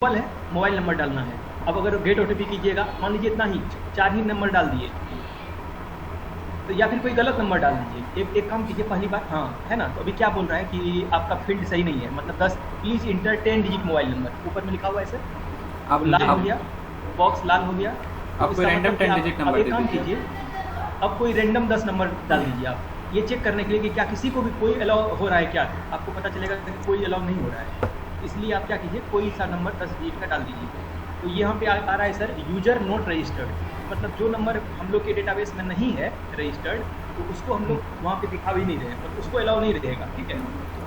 है, mobile number डालना है। अब अगर गेट ओटीपी कीजिएगा, मान लीजिए इतना ही 4 ही नंबर डाल दिए, तो या फिर कोई गलत नंबर डाल दीजिए। एक काम कीजिए पहली बार, हाँ है ना। तो अभी क्या बोल रहा है कि आपका फील्ड सही नहीं है, मतलब 10 please inter 10 digit mobile number ऊपर में लिखा हुआ है सर। अब लाल हो गया, बॉक्स लाल हो गया। अब कोई रैंडम 10 डिजिट नंबर एक काम कीजिए, अब कोई रैंडम 10 नंबर डाल दीजिए आप, ये चेक करने के लिए कि क्या किसी को भी कोई अलाउ हो रहा है क्या। आपको पता चलेगा कि कोई अलाउ नहीं हो रहा है, इसलिए आप क्या कीजिए, कोई सा नंबर 10 डिजिट का डाल दीजिए। तो यहाँ पे आ रहा है सर यूजर नॉट रजिस्टर्ड, मतलब जो नंबर हम लोग के डेटाबेस में नहीं है रजिस्टर्ड, तो उसको हम लोग वहाँ पे दिखा भी नहीं रहे हैं, मतलब उसको अलाउ नहीं रहेगा। ठीक है,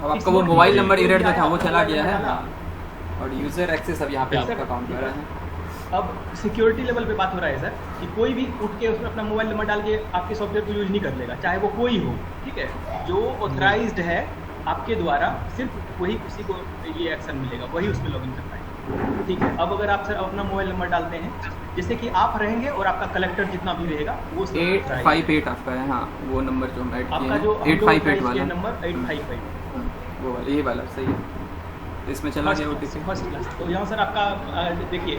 अब आपका वो मोबाइल नंबर इरेड जो था वो चला गया है और यूजर एक्सेस अब यहाँ पे आपका काउंट कर रहा है। अब सिक्योरिटी लेवल पे बात हो रहा है सर कि कोई भी उठ के उसमें अपना मोबाइल नंबर डाल के आपके सॉफ्टवेयर को यूज नहीं कर लेगा, चाहे वो कोई हो। ठीक है, जो ऑथराइज्ड है आपके द्वारा, सिर्फ वही किसी को ये एक्शन मिलेगा, वही उसमें लॉगिन कर पाएंगे। ठीक है, अब अगर आप सर अपना मोबाइल नंबर डालते हैं, जैसे कि आप रहेंगे और आपका कलेक्टर जितना भी रहेगा वो 858 आपका है। हाँ, वो नंबर जो हम ऐड किए हैं 858 वाला नंबर 858 वो वाला, ये वाला सही है। इसमें चला गया ओटीपी फर्स्ट क्लास। तो यहाँ सर आपका देखिए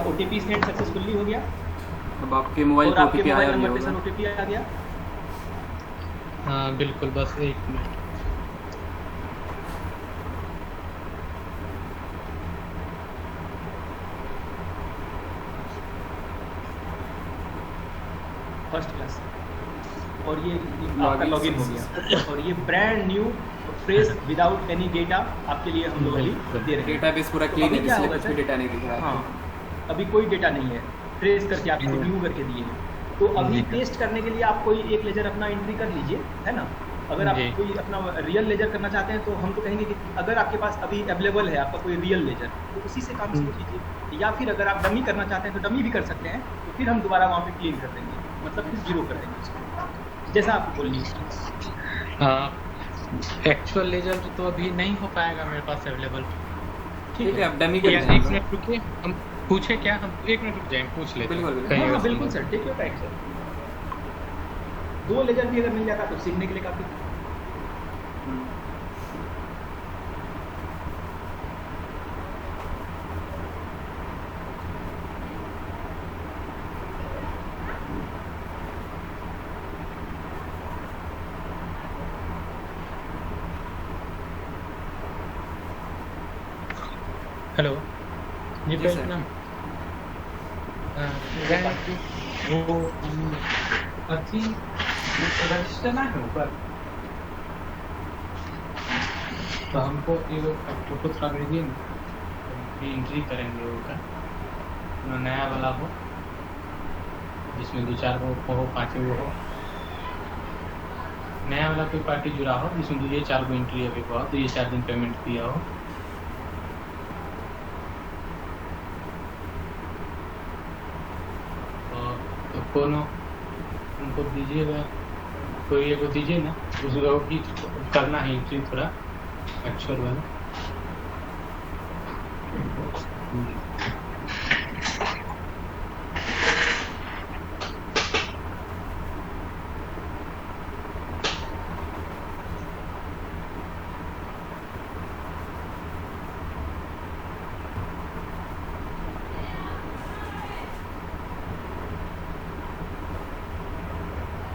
ओटीपी सेंड सक्सेसफुली हो गया। अब आपके मोबाइल और पे आपके ओटीपी मोबाइल आया नंबर पे सर ओटीपी आ गया। हाँ बिल्कुल, बस 1 मिनट। फर्स्ट क्लास, और ये आपका लॉगिन हो गया। और ये brand new fresh without any data आपके लिए हम लोग अभी दे रहे हैं। डेटाबेस पूरा क्लीन है, इसलिए कुछ भी डेटा नहीं दिख रहा है। हाँ, अभी कोई डेटा नहीं है, ट्रेस करके आपको व्यू करके दिए हैं। तो अभी टेस्ट करने के लिए आप कोई एक लेजर अपना एंट्री कर लीजिए, है ना। अगर आप कोई अपना रियल लेजर करना चाहते हैं तो हम तो कहेंगे कि अगर आपके पास अभी अवेलेबल है आपका कोई रियल लेजर, तो उसी से काम शुरू कीजिए। या फिर अगर आप डमी करना चाहते हैं तो डमी भी कर सकते हैं, तो फिर हम दोबारा वहाँ पे क्लीन कर देंगे, मतलब फिर जीरो कर देंगे उसको, जैसा आप बोलिए। हाँ, एक्चुअल लेजर तो अभी नहीं हो पाएगा मेरे पास अवेलेबल। ठीक है, अब डमी कर लेंगे। 1 मिनट रुकिए, हम पूछे क्या, हम 1 मिनट रुक जाएंगे, पूछ लेते हैं। हाँ बिल्कुल sir, take your time sir. 2 ledger भी अगर मिल जाता तो सीखने के लिए काफी। हेलो जी, जी सर। नाम वो अच्छी रजिस्टर ना है ऊपर, तो हमको ये फोटो थोड़ा भेजिए ना, एंट्री करेंगे ऊपर नया वाला हो, जिसमें 2-4 वो हो, 5 वो हो, नया वाला कोई पार्टी जुड़ा हो जिसमें 2-4 को एंट्री अभी हो, तो ये 4 दिन पेमेंट किया हो। तो कोनो उनको दीजिएगा, कोई एक को दीजिए ना, उसको भी करना है एंट्री थोड़ा एक्चुअल वाला।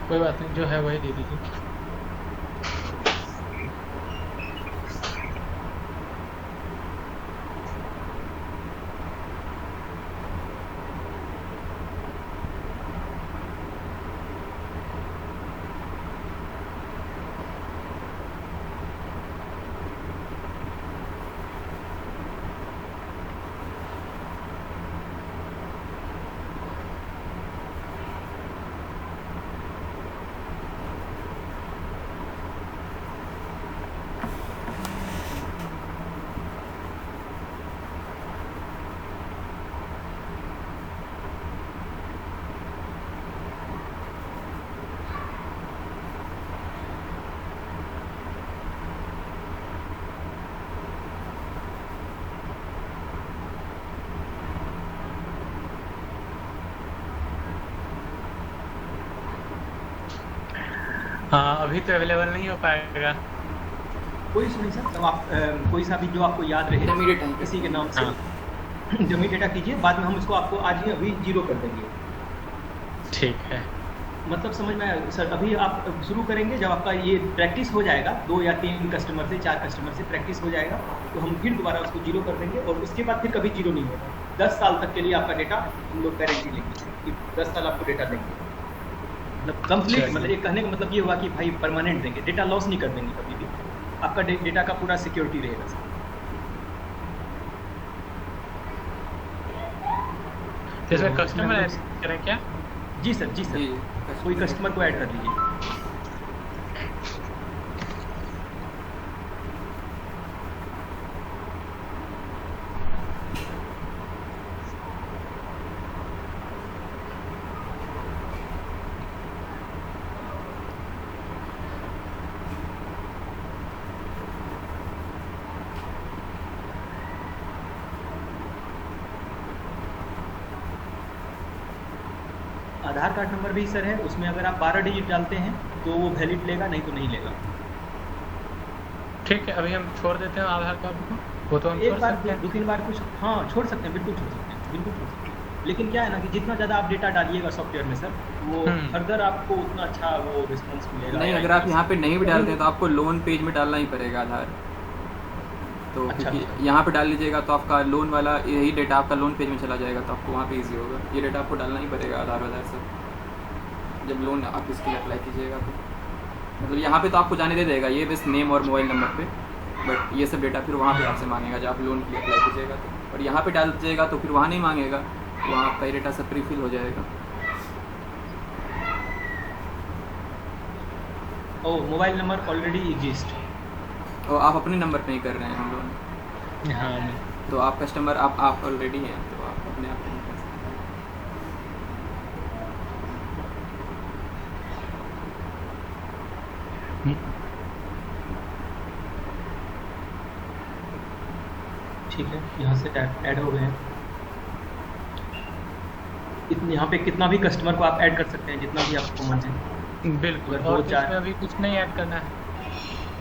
कोई बात नहीं, जो है वही दे दीजिए। हाँ, अभी तो अवेलेबल नहीं हो पाएगा। कोई इशू नहीं सर, तब आप कोई सा भी जो आपको याद रहे इमीडिएट किसी के नाम से, डमी डेटा कीजिए, बाद में हम इसको आपको आज ही अभी 0 कर देंगे। ठीक है, मतलब समझ में आया सर? अभी आप शुरू करेंगे, जब आपका ये प्रैक्टिस हो जाएगा 2 या 3 कस्टमर से 4 कस्टमर से प्रैक्टिस हो जाएगा, तो हम फिर दोबारा उसको 0 कर देंगे और उसके बाद फिर कभी 0 नहीं होगा। 10 साल तक के लिए आपका डेटा हम लोग गारंटी लेंगे कि 10 साल आपको डेटा देंगे, मतलब कंप्लीट। मतलब एक कहने का मतलब ये हुआ कि भाई परमानेंट देंगे, डेटा लॉस नहीं कर देंगे कभी भी, आपका डेटा का पूरा सिक्योरिटी रहेगा सर। जैसे कस्टमर ऐड करें क्या? जी सर, जी सर, कोई कस्टमर को ऐड कर लीजिए। आधार कार्ड नंबर भी सर है, उसमें अगर आप 12 डिजिट डालते हैं तो वो वैलिड लेगा, नहीं तो नहीं लेगा। ठीक है, अभी हम छोड़ देते हैं आधार कार्ड को, वो तो हम एक छोड़ बार सकते हैं। 2-3 बार कुछ, हाँ छोड़ सकते हैं, बिल्कुल छोड़ सकते हैं, बिल्कुल छोड़ सकते हैं। लेकिन क्या है ना कि जितना ज़्यादा आप डेटा डालिएगा सॉफ्टवेयर में सर, वो फर्दर आपको उतना अच्छा वो रिस्पॉन्स मिलेगा। नहीं, अगर आप यहाँ पे नहीं भी डालते हैं तो आपको लोन पेज में डालना ही पड़ेगा आधार। तो क्योंकि यहाँ पे डाल लीजिएगा तो आपका लोन वाला यही डेटा आपका लोन पेज में चला जाएगा, तो आपको वहाँ पे इजी होगा। ये डेटा आपको डालना ही पड़ेगा आधार सब, जब लोन आप इसके लिए अप्लाई कीजिएगा तो। मतलब यहाँ पे तो आपको जाने दे देगा ये बस नेम और मोबाइल नंबर पे, बट ये सब डेटा फिर वहाँ पे आपसे मांगेगा जब आप लोन के लिए अप्लाई कीजिएगा तो। और यहाँ पे डाल दीजिएगा तो फिर वहाँ नहीं मांगेगा, वहाँ आपका ये डेटा सब प्रीफिल हो जाएगा। ओ मोबाइल नंबर ऑलरेडी एग्जिस्ट, और आप अपने नंबर पे ही कर रहे हैं हम लोन। हाँ, तो आप कस्टमर आप ऑलरेडी हैं, तो आप अपने आप नहीं कर सकते। ठीक है, यहाँ से ऐड हो गए हैं। इतने यहाँ पे कितना भी कस्टमर को आप ऐड कर सकते हैं, जितना भी आपको मन है। बिल्कुल। अगर और 2-4 इसमें अभी कुछ नहीं ऐड करना है?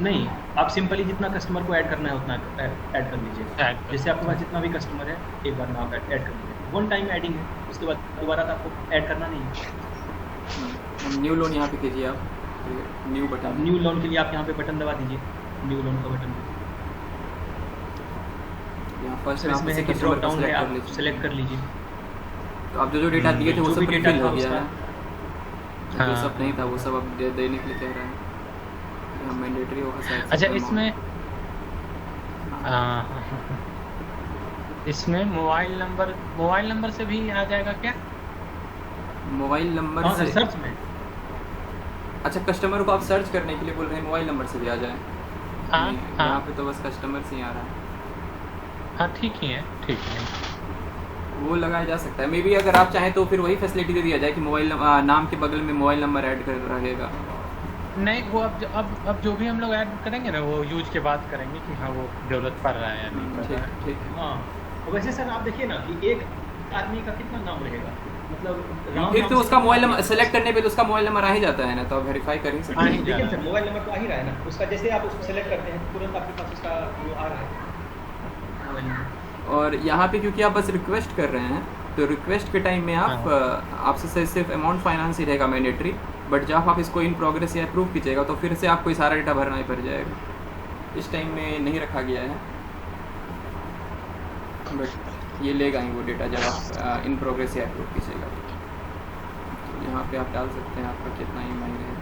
नहीं, आप सिंपली जितना कस्टमर को ऐड करना है उतना ऐड कर लीजिए। जैसे आपके पास जितना भी कस्टमर है एक बार में आप ऐड कर लीजिए। 1 टाइम ऐडिंग है, उसके बाद दोबारा तो आपको ऐड करना नहीं है। न्यू लोन यहाँ पे कीजिए आप, न्यू बटन। न्यू लोन के लिए आप यहाँ पे बटन दबा दीजिए, न्यू लोन का बटन। यहाँ फर्स्ट सर इसमें है कि ड्रॉप डाउन है, आप सेलेक्ट कर लीजिए। तो आप जो डेटा दिए थे वो सब प्रीफिल हो गया है, हाँ। जो सब नहीं था वो सब अब देने के लिए कह रहे हैं, मैंडेटरी होगा शायद। अच्छा, इसमें मोबाइल नंबर से भी आ जाएगा क्या? मोबाइल नंबर से सर्च में? अच्छा, कस्टमर को आप सर्च करने के लिए बोल रहे हैं मोबाइल नंबर से भी आ जाए? हाँ, यहाँ पे तो बस कस्टमर से ही आ रहा है। हाँ ठीक ही है, ठीक है, वो लगाया जा सकता है। मे बी अगर आप चाहें तो फिर वही फैसिलिटी दे दिया जाए कि मोबाइल नाम के बगल में मोबाइल नंबर ऐड कर रहेगा। नहीं, वो अब जो भी हम लोग ऐड करेंगे ना, वो यूज के बाद करेंगे कि हाँ वो जरूरत पड़ रहा है या नहीं पड़ रहा है। ठीक है। हाँ, वैसे सर आप देखिए ना कि एक आदमी का कितना नाम रहेगा, मतलब फिर तो उसका मोबाइल नंबर सेलेक्ट करने पे तो उसका मोबाइल नंबर आ ही जाता है ना, तो आप वेरीफाई कर ही सकते हैं। लेकिन सर मोबाइल नंबर तो आ ही रहा है ना उसका, जैसे आप उसको सेलेक्ट करते हैं तुरंत आपके पास उसका वो आ रहा है मोबाइल नंबर। और यहाँ पे क्योंकि आप बस रिक्वेस्ट कर रहे हैं, तो रिक्वेस्ट के टाइम में आप आपसे सिर्फ अमाउंट फाइनेंस ही रहेगा मैंडेटरी, बट जब आप इसको इन प्रोग्रेस या अप्रूव कीजिएगा तो फिर से आपको सारा डेटा भरना ही पड़ जाएगा। इस टाइम में नहीं रखा गया है, बट ये लेगा ही वो डेटा जब आप इन प्रोग्रेस या अप्रूव कीजिएगा। तो यहाँ पे आप डाल सकते हैं आपका कितना EMI है।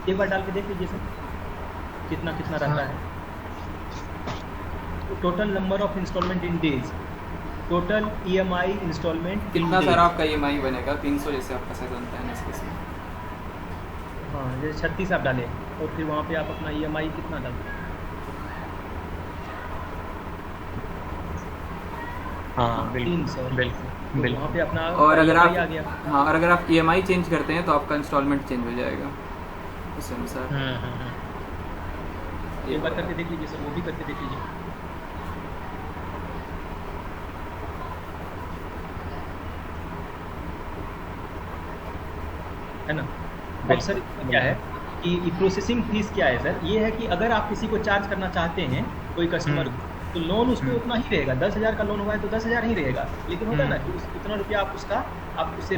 एक बार डाल के देख लीजिए सर कितना रहता है। Total number of installment in days, total EMI installment कितना सर आपका EMI बनेगा? 300 जैसे आपका सर बनता है ना इस केस में। हाँ, जैसे 36 आप डालें और फिर वहाँ पे आप अपना EMI कितना डालें। हाँ, 300 बिल्कुल। वहाँ पे अपना और अगर आप आ गया। हाँ, और अगर आप EMI चेंज करते हैं तो आपका इंस्टॉलमेंट चेंज हो जाएगा उस अनुसार। एक बार करके देख लीजिए सर, वो भी करके देख लीजिए। है ना। अब सर क्या है कि प्रोसेसिंग फीस क्या है सर, ये है कि अगर आप किसी को चार्ज करना चाहते हैं कोई कस्टमर, तो लोन उस पर उतना ही रहेगा। 10,000 का लोन हुआ है तो 10,000 ही रहेगा, लेकिन होता है ना कि उतना रुपया आप उसका आप उससे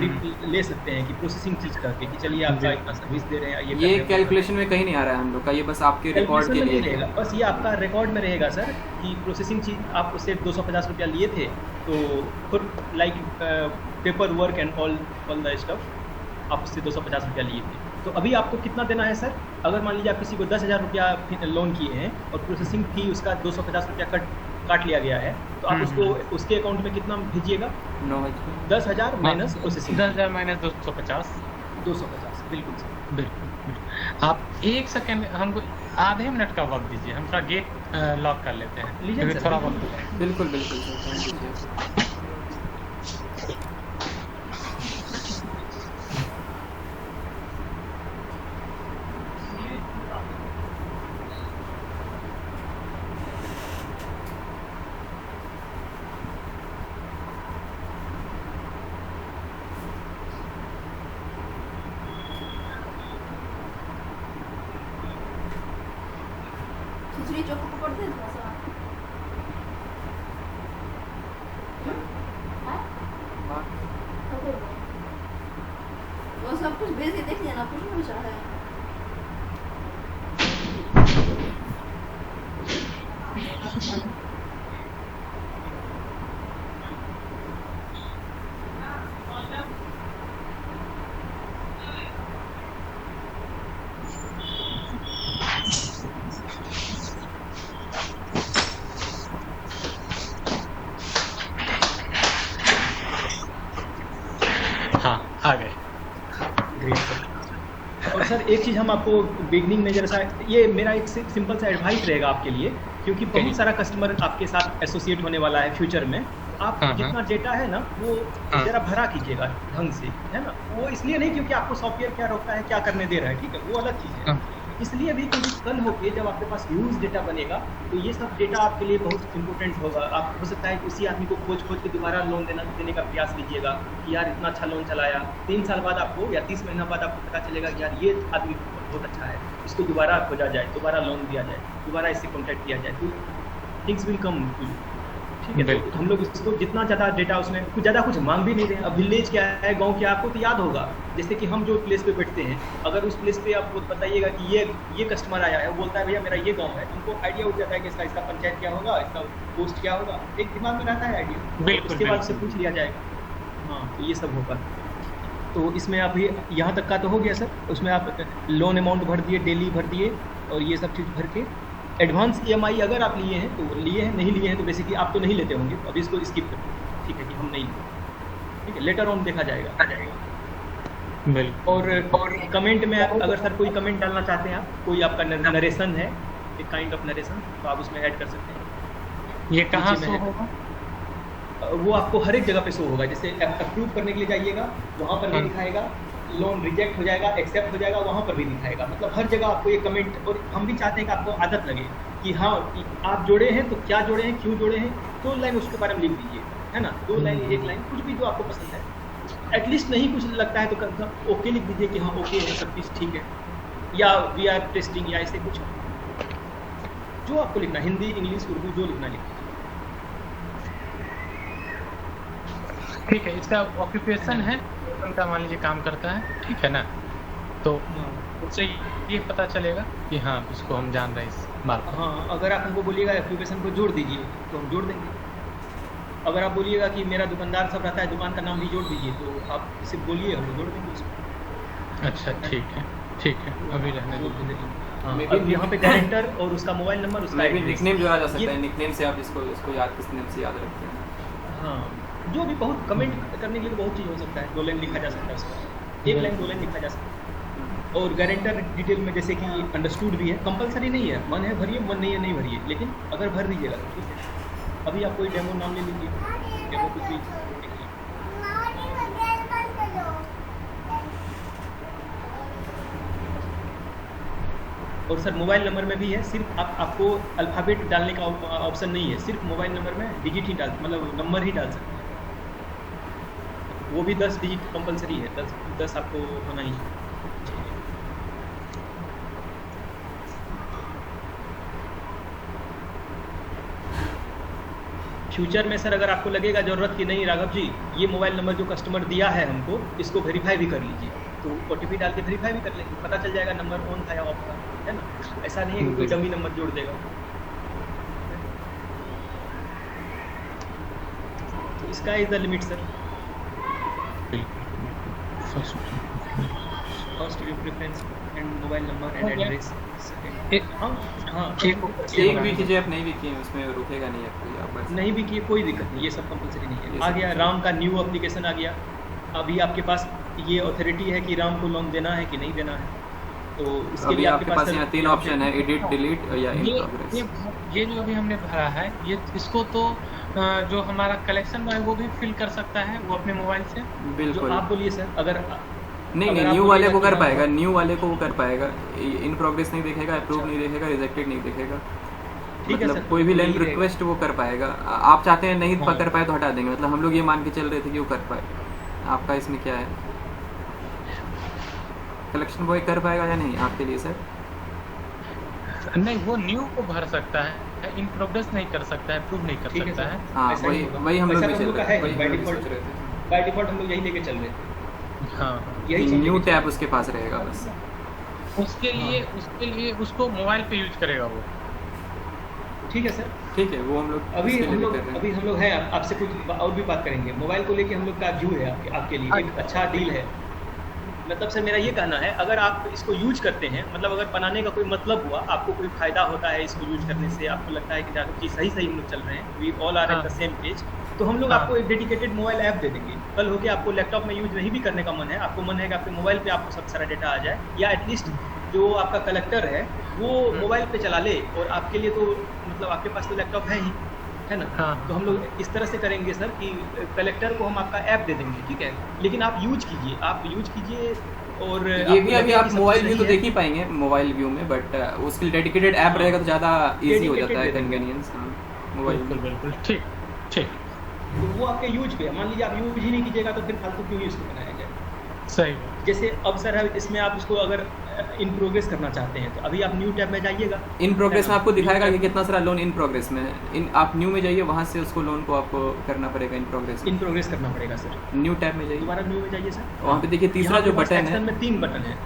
ले सकते हैं कि प्रोसेसिंग चीज करके कि चलिए आपका इतना सर्विस दे रहे हैं। ये कैलकुलेशन में कहीं नहीं आ रहा है हम लोग का, ये बस आपके रिकॉर्ड के लिए रहेगा, बस ये आपका रिकॉर्ड में रहेगा सर कि प्रोसेसिंग चीज आप उससे 250 रुपया लिए थे, तो for like paper work and all the stuff आप उससे 250 रुपया लिए थे। तो अभी आपको कितना देना है सर? अगर मान लीजिए आप किसी को 10,000 रुपया लोन किए हैं और प्रोसेसिंग फी उसका 250 रुपया काट लिया गया है, तो आप उसको उसके अकाउंट में कितना भेजिएगा? 10,000 माइनस प्रोसेसिंग, 10,000 माइनस 250, 250 बिल्कुल सर। बिल्कुल। आप 1 सेकंड हमको आधे मिनट का वक्त दीजिए, हम थोड़ा गेट लॉक कर लेते हैं, लीजिए थोड़ा वक्त। बिल्कुल बिल्कुल सर। खिचड़ी चोखा पकड़ दे थोड़ा सा। वो सब कुछ भेज के देख लेना, कुछ नहीं बचा है। आ गए। और सर एक चीज़ हम आपको बिगनिंग में जैसा, ये मेरा एक सिंपल सा एडवाइस रहेगा आपके लिए, क्योंकि बहुत सारा कस्टमर आपके साथ एसोसिएट होने वाला है फ्यूचर में। आप जितना डेटा है ना वो जरा भरा कीजिएगा ढंग से, है ना। वो इसलिए नहीं क्योंकि आपको सॉफ्टवेयर क्या रोकता है, क्या करने दे रहा है, ठीक है, वो अलग चीज़ है। इसलिए भी क्योंकि कल होके जब आपके पास ह्यूज डेटा बनेगा तो ये सब डेटा आपके लिए बहुत इंपॉर्टेंट होगा। आप हो सकता है कि उसी आदमी को खोज के दोबारा लोन देने का प्रयास कीजिएगा कि यार इतना अच्छा लोन चलाया, 3 साल बाद आपको या 30 महीना बाद आपको पता चलेगा कि यार ये आदमी बहुत अच्छा है, इसको दोबारा खोजा जाए, दोबारा लोन दिया जाए, दोबारा इससे कॉन्टैक्ट किया जाए, तो things will come to you, ठीक है। तो हम लोग इसको जितना ज़्यादा डेटा उसमें कुछ ज़्यादा कुछ मांग भी नहीं रहे। अब विलेज क्या है, गांव क्या, आपको तो याद होगा। जैसे कि हम जो प्लेस पे बैठते हैं, अगर उस प्लेस पे आप बताइएगा कि ये कस्टमर आया है, वो बोलता है भैया मेरा ये गांव है, उनको आइडिया हो जाता है कि इसका पंचायत क्या होगा, इसका पोस्ट क्या होगा, एक दिमाग में रहता है आइडिया। उसके बाद से पूछ लिया जाएगा। हाँ, तो ये सब होगा। तो इसमें आप यहाँ तक का तो हो गया सर। उसमें आप लोन अमाउंट भर दिए, डेली भर दिए, और ये सब चीज़ भर के एडवांस EMI अगर आप लिए हैं तो लिए हैं, नहीं लिए हैं तो बेसिकली आप तो नहीं लेते होंगे, अभी इसको स्किप करें, ठीक है, कि हम नहीं लेते, ठीक है, लेटर ऑन देखा जाएगा। और कमेंट में अगर सर कोई कमेंट डालना चाहते हैं आप, कोई आपका नरेशन है, एक काइंड ऑफ नरेशन, तो आप उसमें ऐड कर सकते हैं। ये कहाँ शो होगा? वो आपको हर एक जगह पे शो होगा। जैसे अप्रूव करने के लिए जाइएगा, वहाँ पर भी दिखाएगा, लोन रिजेक्ट हो जाएगा, एक्सेप्ट हो जाएगा, वहाँ पर भी दिखाएगा। मतलब हर जगह आपको ये कमेंट, और हम भी चाहते हैं कि आपको आदत लगे कि हाँ आप जोड़े हैं तो क्या जोड़े हैं, क्यों जोड़े हैं, 2 लाइन उसके बारे में लिख दीजिए, है ना, 2 लाइन 1 लाइन, कुछ भी जो आपको पसंद है। एटलीस्ट नहीं कुछ लगता है तो ओके लिख दीजिए कि हाँ ओके है, सब चीज़ ठीक है, या वी आर टेस्टिंग, या ऐसे कुछ जो आपको लिखना, हिंदी, इंग्लिश, उर्दू, जो लिखना लिखिए। ठीक है। इसका ऑक्यूपेशन है, उनका मान लीजिए काम करता है, ठीक है ना, तो उससे ये पता चलेगा कि हाँ इसको हम जान रहे हैं इस बात। हाँ, अगर आप हमको बोलिएगा ऑक्यूपेशन को जोड़ दीजिए तो हम जोड़ देंगे। अगर आप बोलिएगा कि मेरा दुकानदार सब रहता है, दुकान का नाम भी जोड़ दीजिए, तो आप इसे बोलिए, हम जोड़ देंगे उसको। अच्छा ठीक है, ठीक है, अभी रहने दो। हाँ, अब यहाँ पे गारंटर और उसका मोबाइल नंबर, उसका निकनेम जोड़ा जा सकता है, निकनेम से आप इसको याद, किस नेम से याद रखते हैं। हाँ, जो भी बहुत कमेंट करने के लिए बहुत चीज़ हो सकता है, 2 लाइन लिखा जा सकता है उसका, 1 लाइन 2 लाइन लिखा जा सकता है। और गारंटर डिटेल में जैसे कि अंडरस्टूड भी है, कंपलसरी नहीं है, मन है भरिए, मन नहीं है नहीं भरिए, लेकिन अगर भर दीजिएगा तो ठीक है। अभी आप कोई डेमो नाम ले लीजिए, डेमो कुछ भी देखिए। और सर मोबाइल नंबर में भी है, सिर्फ आपको अल्फ़ाबेट डालने का ऑप्शन नहीं है, सिर्फ मोबाइल नंबर में डिजिट ही मतलब नंबर ही डाल सकते हैं। वो भी 10 डिजिट कंपलसरी है, 10 आपको होना ही है। फ्यूचर में सर अगर आपको लगेगा ज़रूरत कि नहीं राघव जी ये मोबाइल नंबर जो कस्टमर दिया है हमको इसको वेरीफाई भी कर लीजिए, तो OTP डाल के वेरीफाई भी कर लेंगे, पता चल जाएगा नंबर ऑन था या ऑफ था, है ना। ऐसा नहीं है कि कोई डमी नंबर जोड़ देगा। तो इसका is the limit sir. First view preference and mobile number and address. हाँ एक भी कीजिए, आप नहीं भी किए उसमें रुकेगा नहीं आपको, आप बस नहीं भी किए कोई दिक्कत नहीं, ये सब कंपलसरी नहीं है। आ गया राम का न्यू एप्लीकेशन आ गया। अभी आपके पास ये अथॉरिटी है कि राम को लोन देना है कि नहीं देना है, तो इसके लिए आपके पास यहाँ 3 ऑप्शन है, एडिट, डिलीट या इन प्रोग्रेस। ये जो अभी हमने भरा है ये इसको तो जो हमारा कलेक्शन है वो भी फिल कर सकता है वो अपने मोबाइल से। बिल्कुल आप बोलिए सर। अगर नहीं न्यू वाले को कर पाएगा, न्यू वाले को वो कर पाएगा, इन प्रोग्रेस नहीं देखेगा, अप्रूव नहीं देखेगा, रिजेक्टेड नहीं देखेगा, मतलब कोई भी लैंड रिक्वेस्ट वो कर पाएगा। आप चाहते हैं नहीं कर पाए तो हटा देंगे, मतलब हम लोग ये मान के चल रहे थे कि वो कर पाए। आपका इसमें क्या है, कलेक्शन बॉय कर पाएगा या नहीं आपके लिए सर? नहीं वो न्यू को भर सकता है, इन प्रोग्रेस नहीं कर सकता है, अप्रूव नहीं कर सकता है। हाँ वही हम लोग भी चल रहे थे, बाय डिफॉल्ट हम लोग यही लेके चल रहे थे। हाँ यही न्यू टैब उसके पास रहेगा बस। उसके लिए उसको मोबाइल पे यूज करेगा वो। ठीक है सर, ठीक है वो हम लोग अभी हम लोग हैं आपसे कुछ और भी बात करेंगे। मोबाइल को लेके हम लोग का व्यू है आपके लिए एक अच्छा डील है। मतलब सर मेरा ये कहना है अगर आप इसको यूज करते हैं, मतलब अगर बनाने का कोई मतलब हुआ, आपको कोई फायदा होता है इसको यूज करने से, आपको लगता है कि राघव जी सही हम लोग चल रहे हैं, we all are at the same page, तो हम लोग आपको एक डेडिकेटेड मोबाइल ऐप दे देंगे। कल हो के आपको लैपटॉप में यूज नहीं भी करने का मन है, आपको मन है कि आपके मोबाइल पे आपको सब सारा डेटा आ जाए, या एटलीस्ट जो आपका कलेक्टर है वो मोबाइल पे चला ले, और आपके लिए तो मतलब आपके पास तो लैपटॉप है ही, है ना। तो हम लोग इस तरह से करेंगे सर कि कलेक्टर को हम आपका ऐप दे देंगे, ठीक है, लेकिन आप यूज कीजिए। और ये भी अभी आप मोबाइल व्यू तो देख ही पाएंगे मोबाइल व्यू में, बट उसके लिए डेडिकेटेड ऐप रहेगा तो ज़्यादा इजी हो जाता है, कन्वीनियंस। मोबाइल बिल्कुल ठीक। तो वो आपके यूज पे, मान लीजिए आप यूज ही नहीं कीजिएगा तो फिर फालतू क्यों इसको बनाया जाए। सही। जैसे अब सर है इसमें आप इसको अगर इन प्रोग्रेस करना चाहते हैं तो अभी आप न्यू टैब में जाइएगा, इन प्रोग्रेस में आपको दिखाएगा कि कितना सारा लोन इन प्रोग्रेस में है। आप न्यू में जाइए, वहाँ से उसको लोन को आपको करना पड़ेगा इन प्रोग्रेस करना पड़ेगा सर। न्यू टैब में जाइए, दोबारा न्यू में जाइए सर, वहाँ पे देखिए तीसरा जो बटन है, में 3 बटन है,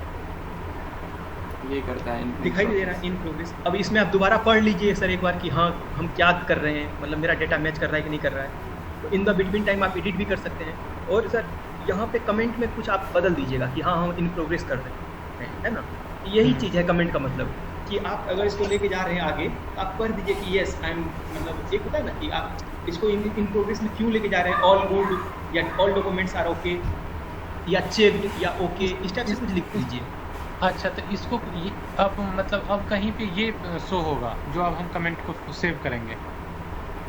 ये करता है दिखाई दे रहा है इन प्रोग्रेस। अब इसमें आप दोबारा पढ़ लीजिए सर एक बार कि हाँ हम क्या कर रहे हैं, मतलब मेरा डेटा मैच कर रहा है कि नहीं कर रहा है। तो इन द बिटवीन टाइम आप एडिट भी कर सकते हैं, और सर यहाँ पे कमेंट में कुछ आप बदल दीजिएगा कि हाँ हम इन प्रोग्रेस कर रहे हैं, है ना। यही चीज़ है कमेंट का मतलब, कि आप अगर इसको लेके जा रहे हैं आगे तो आप कर दीजिए कि येस आई एम, मतलब एक होता है ना कि आप इसको इन प्रोग्रेस में क्यों लेके जा रहे हैं, ऑल गुड या ऑल डॉक्यूमेंट्स आर ओके या चेक्ड या ओके, इस टाइप से कुछ लिख दीजिए। अच्छा तो इसको अब मतलब अब कहीं पे ये शो होगा जो अब हम कमेंट को सेव करेंगे।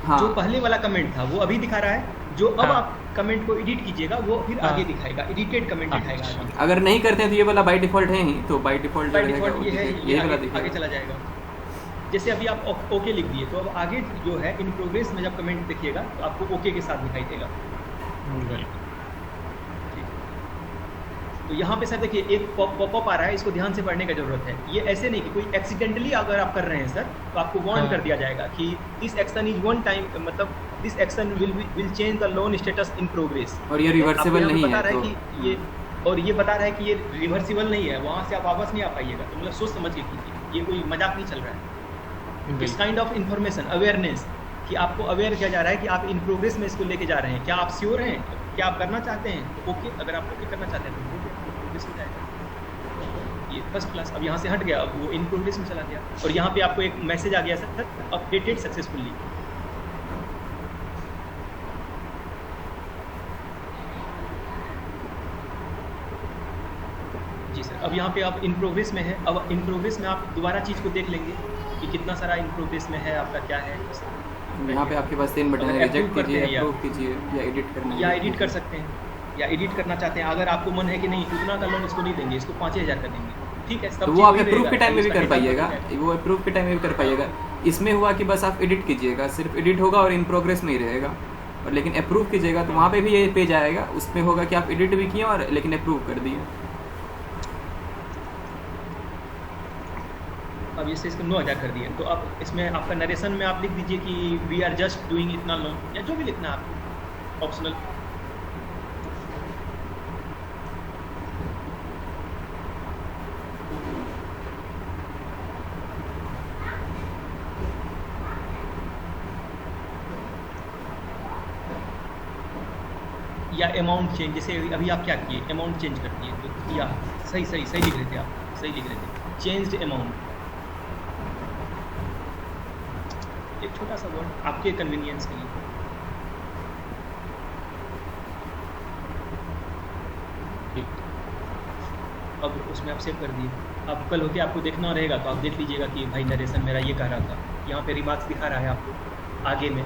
हाँ। जो पहले वाला कमेंट था वो अभी दिखा रहा है, जो अब आप कमेंट को एडिट कीजिएगा वो फिर आगे दिखाएगा, एडिटेड कमेंट दिखाएगा आगे। अगर नहीं करते हैं तो ये वाला बाय डिफॉल्ट है ही, तो बाय डिफॉल्ट ये आगे चला जाएगा। जैसे अभी आप ओके लिख दिए तो अब आगे जो है इन प्रोग्रेस में जब कमेंट देखिएगा तो आपको ओके के साथ दिखाई देगा। तो यहाँ पे सर देखिए एक पॉपअप आ रहा है, इसको ध्यान से पढ़ने की जरूरत है। ये ऐसे नहीं कि कोई एक्सीडेंटली अगर आप कर रहे हैं सर तो आपको वार्न कर दिया जाएगा कि this action is one time, मतलब this action will change the loan status in progress, और ये रिवर्सिबल नहीं है, तो कि ये, और ये बता रहा है कि ये रिवर्सिबल नहीं है, वहाँ से आप वापस नहीं आ पाइएगा। तो मतलब सोच समझ के कीजिए, ये कोई मजाक नहीं चल रहा है। इस काइंड ऑफ इन्फॉर्मेशन अवेयरनेस कि आपको अवेयर किया जा रहा है कि आप इन प्रोग्रेस में इसको लेके जा रहे हैं, क्या आप श्योर हैं, क्या आप करना चाहते हैं, तो ओके, अगर आप ओके करना चाहते हैं तो प्रोग्रेस हो जाएगा। ये फर्स्ट क्लास अब यहाँ से हट गया, अब वो इन प्रोग्रेस में चला गया, और यहाँ पे आपको एक मैसेज आ गया सर अपडेटेड सक्सेसफुली। जी सर, अब यहाँ पे आप इन प्रोग्रेस में है। अब इन प्रोग्रेस में आप दोबारा चीज़ को देख लेंगे कि कितना सारा इन प्रोग्रेस में है, आपका क्या है। यहाँ पे आपके पास 3 बटन है, रिजेक्ट कीजिए, अप्रूव कीजिए या एडिट करना है, या एडिट कर सकते हैं, या एडिट करना चाहते हैं। अगर आपको मन है कि नहीं उतना का लोन इसको नहीं देंगे, इसको 5000 का देंगे, ठीक है, तो वो आप अप्रूव के टाइम में भी कर पाइएगा, वो अप्रूव के टाइम में भी कर पाइएगा। इसमें हुआ कि बस आप एडिट कीजिएगा, सिर्फ एडिट होगा और इन प्रोग्रेस में ही रहेगा। और लेकिन अप्रूव कीजिएगा तो वहाँ पे भी ये पेज आएगा, उसमें होगा कि आप एडिट भी किए और लेकिन अप्रूव कर दिए। अब अब इससे इसको 9,000 कर दिए। तो अब इसमें आपका नरेशन में आप लिख दीजिए कि वी आर जस्ट डूइंग इतना लोन, या जो भी लिखना है आपको ऑप्शनल। या अमाउंट चेंज, जैसे अभी आप क्या किए अमाउंट चेंज कर दिए, तो या सही लिख रहे थे आप, सही लिख रहे थे, चेंज्ड अमाउंट, एक छोटा सा वर्ड आपके कन्वीनियंस के लिए। अब उसमें आप सेव कर दिए। अब कल होके आपको देखना रहेगा तो आप देख लीजिएगा कि भाई नरेशन मेरा ये कह रहा था, यहाँ पे रिमार्क्स दिखा रहा है आपको, आगे में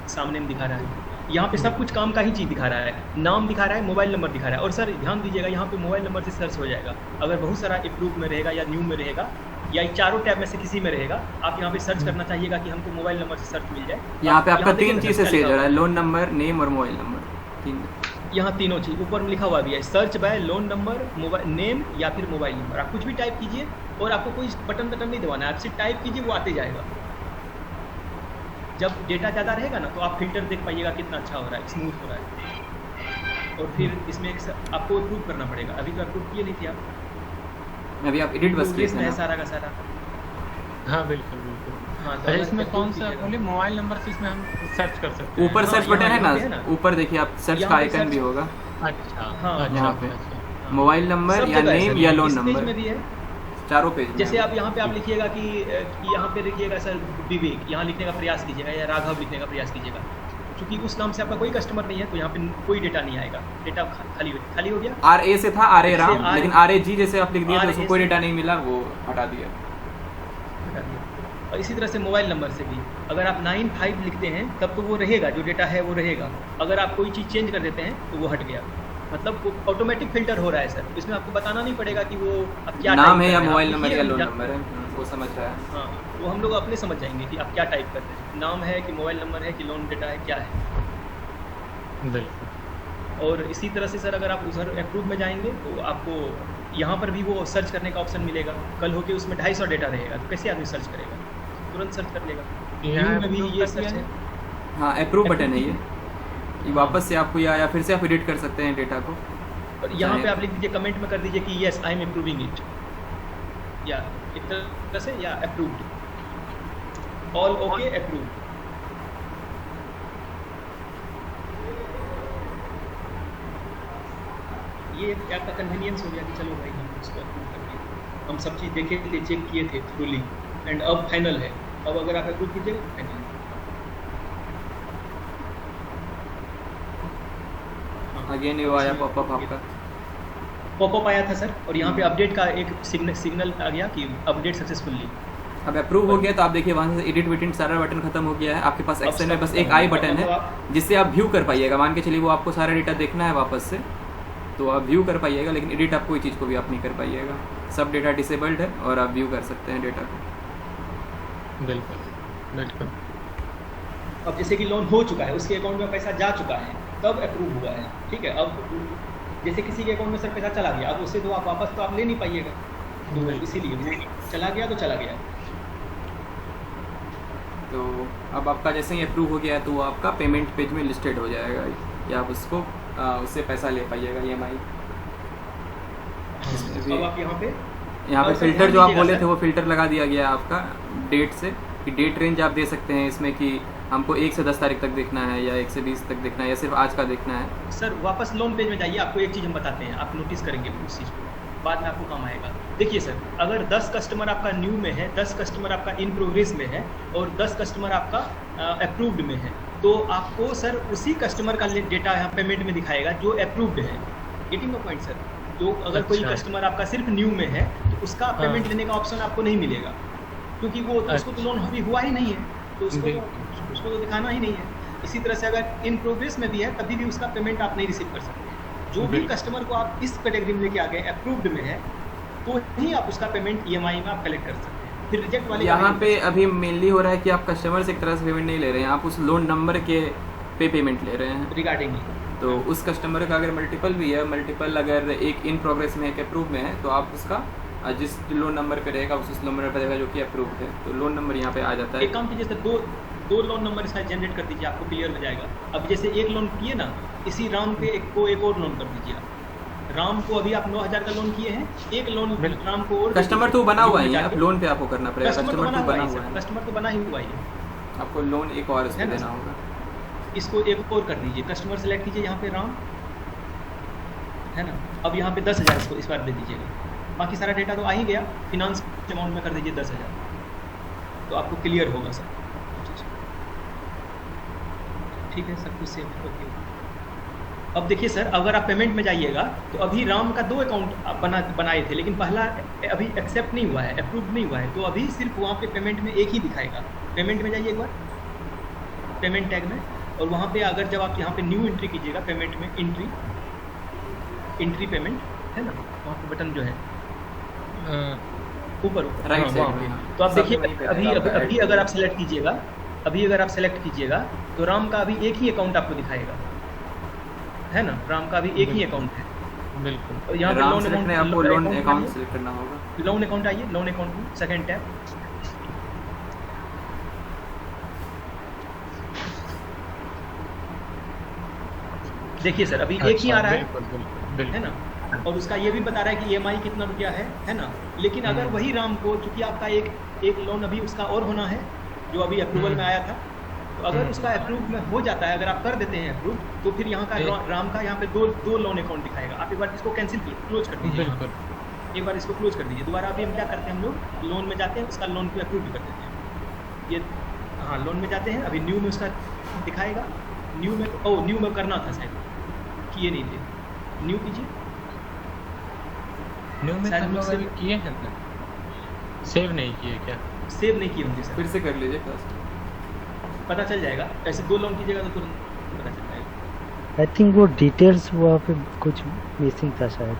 सामने में दिखा रहा है, यहाँ पे सब कुछ काम का ही चीज़ दिखा रहा है, नाम दिखा रहा है, मोबाइल नंबर दिखा रहा है। और सर ध्यान दीजिएगा यहाँ पे मोबाइल नंबर से सर्च हो जाएगा, अगर बहुत सारा अप्रूव में रहेगा या न्यू में रहेगा या चारों टैब में से किसी में रहेगा, आप यहाँ पे सर्च करना चाहिएगा कि हमको मोबाइल नंबर से सर्च मिल जाए। यहाँ पे आपका 3 चीज़ से सेव हो रहा है, लोन नंबर, नेम और मोबाइल नंबर, 3। यहाँ तीनों चीज़ ऊपर में लिखा हुआ भी है, search by loan number, mobile name या फिर मोबाइल नंबर। आप कुछ भी टाइप कीजिए और आपको कोई बटन नहीं दबाना है, आप सिर्फ टाइप कीजिए, वो आते जाएगा। जब डेटा ज़्यादा रहेगा ना तो आप फिल्टर देख पाइएगा कितना अच्छा हो रहा है, स्मूथ हो रहा है। और फिर इसमें एक आपको अप्रूव करना पड़ेगा, अभी तो अप्रूव किए नहीं थे आप, अभी आप एडिट बस इसमें है सारा का सारा। हाँ बिल्कुल बिल्कुल। हाँ तो इसमें कौन सा बोले मोबाइल नंबर से इसमें हम सर्च कर सकते हैं? ऊपर सर्च बटन है यहाँ ना, ऊपर देखिए आप सर्च का आइकन भी होगा। अच्छा हाँ, अच्छा, यहाँ पे अच्छा। मोबाइल नंबर या नेम या लोन नंबर, में भी है, चारों पेज में। जैसे आप यहाँ पे आप लिखिएगा कि यहाँ पे लिखिएगा सर विवेक, यहाँ लिखने का प्रयास कीजिएगा, या राघव लिखने का प्रयास कीजिएगा। क्योंकि उस नाम से आपका कोई कस्टमर नहीं है तो यहाँ पे कोई डेटा नहीं आएगा, डेटा खाली हो गया। RA से था RA राम, जैसे लेकिन RAG जैसे आप लिख दिए तो उसको कोई RA डेटा नहीं मिला, वो हटा दिया। और इसी तरह से मोबाइल नंबर से भी अगर आप 95 लिखते हैं तब तो वो रहेगा, जो डेटा है वो रहेगा। अगर आप कोई चीज़ चेंज कर देते हैं तो वो हट गया, मतलब ऑटोमेटिक फिल्टर हो रहा है सर। इसमें आपको बताना नहीं पड़ेगा कि वो अब क्या नाम है टाइप या कर रहे हैं। मोबाइल आप नंबर लिखिए, या लोन नंबर है, वो समझ रहा है। हाँ, वो हम लोग अपने समझ जाएंगे कि आप क्या टाइप कर रहे हैं, नाम है कि मोबाइल नंबर है कि लोन डेटा है, क्या है। बिल्कुल। और इसी तरह से सर अगर आप उधर अप्रूव में जाएंगे तो आपको यहाँ पर भी वो सर्च करने का ऑप्शन मिलेगा। कल होके उसमें 250 डेटा रहेगा तो कैसे आदमी सर्च करेगा, तुरंत सर्च कर लेगा। यहाँ में भी approve ये कर सर्च दिया है। हाँ, अप्रूव बटन है ये वापस से आपको या फिर से आप एडिट कर सकते हैं डेटा को। और यहाँ पे आप लिख दीजिए, कमेंट में कर दीजिए कि yes I am approving it, या इस तरह से, या अप्रूव्ड, ऑल ओके अप्रूव्ड। ये आपका कन्वीनियंस हो गया कि चलो भाई हम इसको अप्रूव कर दिए, हम सब चीज़ देखे थे, चेक किए थे थ्रूली, एंड अब फाइनल है। अब अगर आप अप्रूव कीजिएगा फाइनल। अगेन ये आया पॉपअप आपका, पॉपअप आया था सर, और यहाँ पे अपडेट का एक सिग्नल आ गया कि अपडेट सक्सेसफुली। अब अप्रूव हो गया तो आप देखिए वहाँ से एडिट विटिन सारा बटन खत्म हो गया है। आपके पास एक्सेल में बस एक आई बटन है जिससे आप व्यू कर पाइएगा। मान के चलिए वो आपको सारा डेटा देखना है वापस से, तो आप व्यू कर पाइएगा, लेकिन एडिट आप कोई चीज़ को भी आप नहीं कर पाइएगा। सब डेटा डिसेबल्ड है और आप व्यू कर सकते हैं डेटा को। बिल्कुल बिल्कुल। अब जैसे कि लोन हो चुका है, उसके अकाउंट में पैसा जा चुका है, तब अप्रूव हुआ है, ठीक है। अब जैसे किसी के अकाउंट में सर पैसा चला गया, अब उससे तो आप वापस तो आप ले नहीं पाइएगा, तो इसीलिए वो चला गया तो चला गया। तो अब आपका जैसे ही अप्रूव हो गया है तो वो आपका पेमेंट पेज में लिस्टेड हो जाएगा, या आप उसको उससे पैसा ले पाइएगा EMI। अब आप यहाँ पे फिल्टर जो आप बोले थे वो फिल्टर लगा दिया गया आपका डेट से, कि डेट रेंज आप दे सकते हैं इसमें कि हमको 1 से 10 तारीख तक देखना है, या 1 से 20 तक देखना है, या सिर्फ आज का देखना है। सर वापस लोन पेज में जाइए, आपको एक चीज़ हम बताते हैं, आप नोटिस करेंगे उस चीज़ को, बाद में आपको काम आएगा। देखिए सर, अगर 10 कस्टमर आपका न्यू में है, 10 कस्टमर आपका इन प्रोग्रेस में है, और 10 कस्टमर आपका अप्रूव्ड में है, तो आपको सर उसी कस्टमर का डेटा यहाँ पेमेंट में दिखाएगा जो अप्रूव्ड है। Getting point sir. तो अगर कोई कस्टमर आपका सिर्फ न्यू में है तो उसका पेमेंट लेने का ऑप्शन आपको नहीं मिलेगा, क्योंकि वो उसको तो लोन अभी हुआ ही नहीं है, तो उसको तो दिखाना ही नहीं है। इसी तरह से अगर इन प्रोग्रेस में भी है तभी भी उसका पेमेंट आप नहीं रिसीव कर सकते। जो भी कस्टमर को आप इस कैटेगरी में लेके आ गए, अप्रूव्ड में है, तो ही आप उसका पेमेंट EMI में आप कलेक्ट कर सकते हैं। फिर रिजेक्ट वाले यहाँ पे अभी मेनली हो रहा है कि आप कस्टमर से एक तरह से पेमेंट नहीं ले रहे हैं, आप उस लोन नंबर के पे पेमेंट ले रहे हैं रिगार्डिंग। तो उस कस्टमर का अगर मल्टीपल भी है, मल्टीपल अगर एक इन प्रोग्रेस में है, एक अप्रूव में है, तो आप उसका जिस लोन नंबर पे रहेगा उस नंबर पे रहेगा जो कि अप्रूव्ड है, तो लोन नंबर यहाँ पे आ जाता है। एक काम कीजिए सर, दो लोन नंबर इसका जनरेट कर दीजिए, आपको क्लियर हो जाएगा। अब जैसे एक लोन किए ना, इसी राम पे एक और लोन कर दीजिए आप। राम को अभी आप 9,000 का लोन किए हैं, एक लोन राम को और कस्टमर तो बना हुआ है, आप लोन पे आपको करना पड़ेगा। कस्टमर तो बना हुआ है, है, कस्टमर तो बना ही हुआ है, आपको लोन एक और उसमें देना होगा। इसको एक और कर दीजिए, कस्टमर सेलेक्ट कीजिए यहाँ पे राम, है ना। अब यहाँ पे 10,000 इसको इस बार दे दीजिएगा, बाकी सारा डेटा तो आ ही गया। फिनांस अमाउंट में कर दीजिए 10,000, तो आपको क्लियर होगा सर। ठीक है, सब कुछ सेम है, ओके। अब देखिए सर, अगर आप पेमेंट में जाइएगा तो अभी राम का 2 अकाउंट आप बनाए थे, लेकिन पहला अभी एक्सेप्ट नहीं हुआ है, अप्रूव नहीं हुआ है, तो अभी सिर्फ वहाँ पे पेमेंट में एक ही दिखाएगा। पेमेंट में जाइए एक बार, पेमेंट टैग में, और वहाँ पे अगर जब आप यहाँ पे न्यू एंट्री कीजिएगा, पेमेंट में एंट्री पेमेंट है ना, वहाँ पे बटन जो है ऊपर राइट साइड में, तो आप देखिए अभी अगर आप सेलेक्ट कीजिएगा, तो राम का अभी एक ही अकाउंट आपको दिखाएगा, है ना। राम का अभी एक ही अकाउंट है, बिल्कुल। और यहाँ पे लोन अकाउंट, आपको लोन अकाउंट सेलेक्ट करना होगा। लोन अकाउंट आइए, लोन अकाउंट में सेकंड टैब, देखिए सर अभी एक ही आ रहा है, है ना। और उसका ये भी बता रहा है कि EMI कितना रुपया है ना। लेकिन अगर वही राम को, चूंकि आपका एक लोन अभी उसका और होना है जो अभी अप्रूवल में आया था, तो अगर उसका अप्रूव में हो जाता है, अगर आप कर देते हैं अप्रूव, तो फिर यहाँ का राम का यहाँ पे दो लोन अकाउंट दिखाएगा। आप एक बार इसको कैंसिल क्लोज कर दीजिए, एक बार इसको क्लोज कर दीजिए। दोबारा अभी हम क्या करते हैं, हम लोग लोन में जाते हैं, उसका लोन पे अप्रूव भी कर देते हैं। ये हाँ, लोन में जाते हैं, अभी न्यू में उसका दिखाएगा। न्यू में करना था शायद, किए नहीं थे, न्यू कीजिए। न्यू में हम लोग अभी किए हैं ना, सेव नहीं किए क्या? सेव नहीं किए होंगे सर, फिर से कर लीजिए, पता चल जाएगा। ऐसे 2 लोन कीजिएगा तो तुरंत पता चल जाएगा। आई थिंक वो डिटेल्स वहाँ पे कुछ मिसिंग था शायद।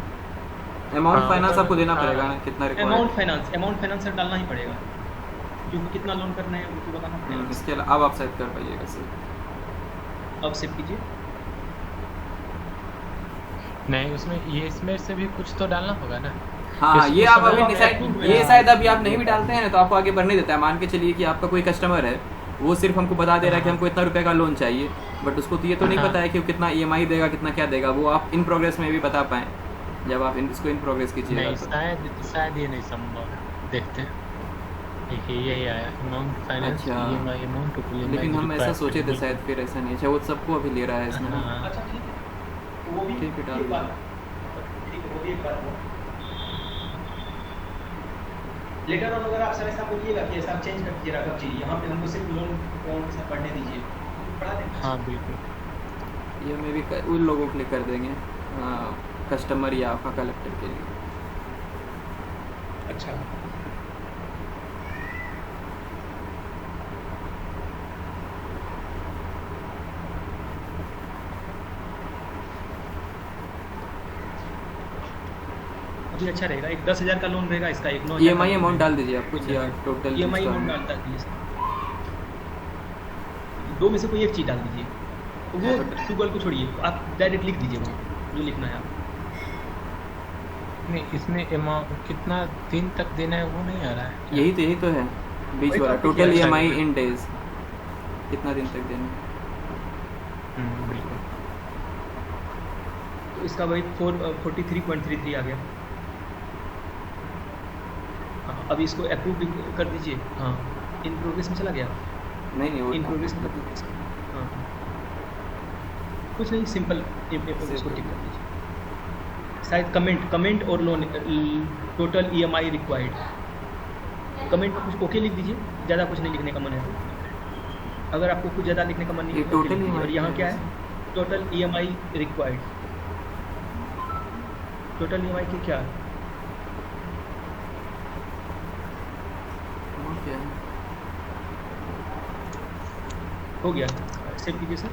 अमाउंट फाइनेंस आपको देना पड़ेगा ना, कितना अमाउंट फाइनेंस सर डालना ही पड़ेगा, क्योंकि कितना लोन करना है उनको बताना पड़ेगा। इसके अलावा अब आप सेव कर पाइएगा सर। अब सेव कीजिए। नहीं, उसमें ये इसमें से भी कुछ तो डालना होगा ना। हाँ, ये आप अभी डिसाइड, ये शायद अभी आप नहीं भी डालते हैं ना, तो आपको आगे बढ़ने देता है। मान के चलिए कि आपका कोई कस्टमर है, वो सिर्फ हमको बता दे रहा है कि हमको इतना रुपए का लोन चाहिए, बट उसको तो ये तो नहीं पता है कि वो कितना EMI देगा, कितना क्या देगा। वो आप इन प्रोग्रेस में भी बता पाएँ, जब आप इसको इन प्रोग्रेस कीजिएगा। शायद ये नहीं संभव, देखते हैं। देखिए यही आया amount finance EMI amount two, लेकिन हम ऐसा सोचे थे शायद, फिर ऐसा नहीं। अच्छा, वो सबको अभी ले रहा है इसमें। अच्छा ठीक है, वो भी ठीक है, डाल ठीक है, वो भी एक बात है। लेटर ऑन अगर आप सर ऐसा बोलिएगा कि ऐसा चेंज कर दीजिए, रकम चाहिए यहाँ पे, हमको सिर्फ लोन अकाउंट से पढ़ने दीजिए, पढ़ा देंगे। हाँ बिल्कुल, ये मैं भी उन लोगों के लिए कर देंगे, कस्टमर या आपका कलेक्टर के लिए। अच्छा, अभी अच्छा रहेगा। एक 10,000 का लोन रहेगा, इसका एक 9,000 EMI अमाउंट डाल दीजिए आप कुछ, या टोटल EMI अमाउंट डालता है इसका। 2 में से कोई एक चीज़ डाल दीजिए, वो गूगल को छोड़िए, आप डायरेक्ट लिख दीजिए वहाँ जो लिखना है आप। नहीं, इसमें अमाउंट कितना दिन तक देना है वो नहीं आ रहा है। यही तो है बीच वाला, टोटल EMI इन डेज, कितना दिन तक देना है। बिल्कुल। तो इसका वही 43.33 आ गया। हाँ, अभी इसको अप्रूव भी कर दीजिए। हाँ, इन प्रोग्रेस में चला गया। नहीं, वो इन प्रोग्रेस में हाँ, कुछ नहीं, सिंपल इसको टिक कर दीजिए। शायद कमेंट और loan total EMI required, comment में कुछ ओके लिख दीजिए, ज़्यादा कुछ नहीं लिखने का मन है। अगर आपको कुछ ज़्यादा लिखने का मन नहीं है, टोटल और यहाँ क्या है, total EMI required, total EMI की क्या है? हो गया, सेव कीजिए सर।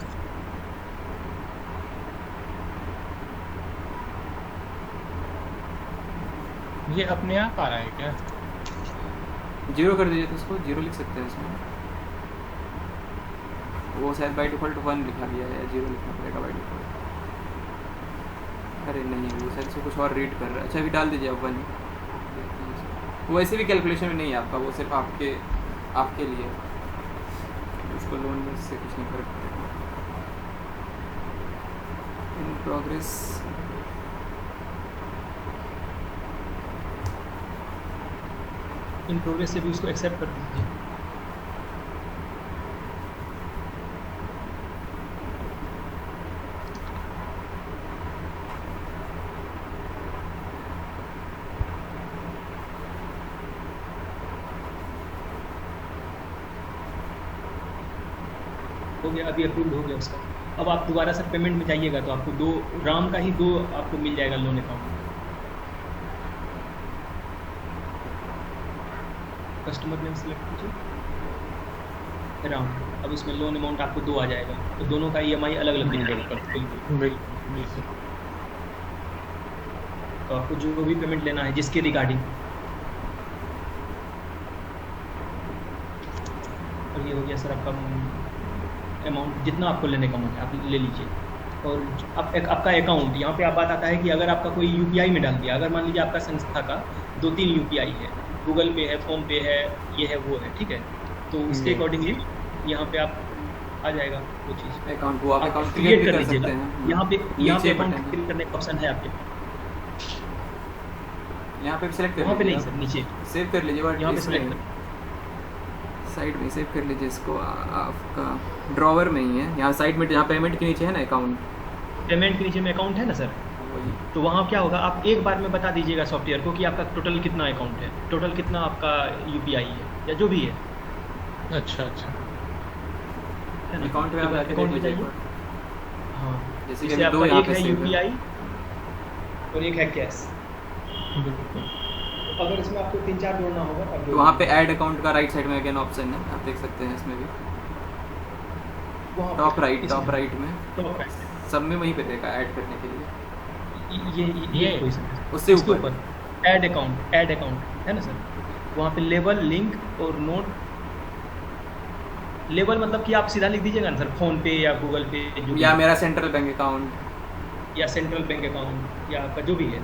ये अपने आप आ रहा है क्या? 0 कर दीजिए, तो इसको 0 लिख सकते हैं इसमें। वो शायद बाई डिफ़ॉल्ट 1 लिखा गया है, 0 लिखना पड़ेगा बाई डिफ़ॉल्ट। अरे नहीं, वो शायद से कुछ और रीड कर रहा है। अच्छा, अभी डाल दीजिए आप 1, देखते हैं इसको। वो वैसे भी कैलकुलेशन में नहीं है आपका, वो सिर्फ आपके लिए इसको लोन में से कुछ नहीं फर्क पड़ेगा। इन प्रोग्रेस इन प्रोग्रेस से भी उसको एक्सेप्ट कर दीजिए। हो गया, अभी अप्रूव हो गया उसका। अब आप दोबारा से पेमेंट में जाइएगा तो आपको दो राम का ही दो आपको मिल जाएगा loan account. Customer name select कीजिए राम। अब इसमें लोन अमाउंट आपको दो आ जाएगा, तो दोनों का EMI अलग अलग दिखेगा। तो आपको जो भी पेमेंट लेना है जिसके रिगार्डिंग, और ये हो गया सर आपका अमाउंट जितना आपको लेने का मन है आप ले लीजिए। और अब आपका अकाउंट यहाँ पे आप बात आता है कि अगर आपका कोई UPI में डाल दिया, अगर मान लीजिए आपका संस्था का 2-3 UPI है, गूगल पे है, फ़ोन पे है, ये है वो है, ठीक है, तो उसके अकॉर्डिंगली यहाँ पे आप आ जाएगा वो चीज़ अकाउंट वो आप अकाउंट क्रिएट कर सकते लीजिएगा। हैं। यहाँ पे नीचे अकाउंट बटन है। क्रिएट करने का ऑप्शन है आपके, यहाँ पे सेलेक्ट कर वहाँ पे नहीं लीजिए, सर, नीचे सेव कर लीजिए। बट यहाँ पे इसमें सेलेक्ट साइड में सेव कर लीजिए इसको, आपका ड्रॉवर में ही है, यहाँ साइड में जहाँ पेमेंट के नीचे है ना अकाउंट, पेमेंट के नीचे में अकाउंट है ना सर, वही। तो वहाँ क्या होगा, आप एक बार में बता दीजिएगा सॉफ्टवेयर को कि आपका टोटल कितना अकाउंट है, टोटल कितना आपका UPI है या जो भी है। अच्छा है ना? अकाउंट में आप जाके अकाउंट देख में लीजिए। जाइए। हाँ, जैसे कि जैसे अभी दो आपका यहाँ एक पे है सेव है। UPI और एक है कैश। अगर इसमें आपको 3-4 जोड़ना होगा अब तो वहाँ पे ऐड अकाउंट का राइट साइड में अगेन ऑप्शन है, आप देख सकते हैं इसमें भी टॉप राइट में टॉप राइट सब में वहीं पे देगा ऐड करने के लिए, ये कोई सा उससे इसके ऊपर ऐड अकाउंट है ना सर, वहाँ पे लेबल लिंक और नोट। लेबल मतलब कि आप सीधा लिख दीजिएगा ना सर, फ़ोन पे या गूगल पे जो भी या है, मेरा सेंट्रल बैंक अकाउंट या सेंट्रल बैंक अकाउंट या आपका जो भी है,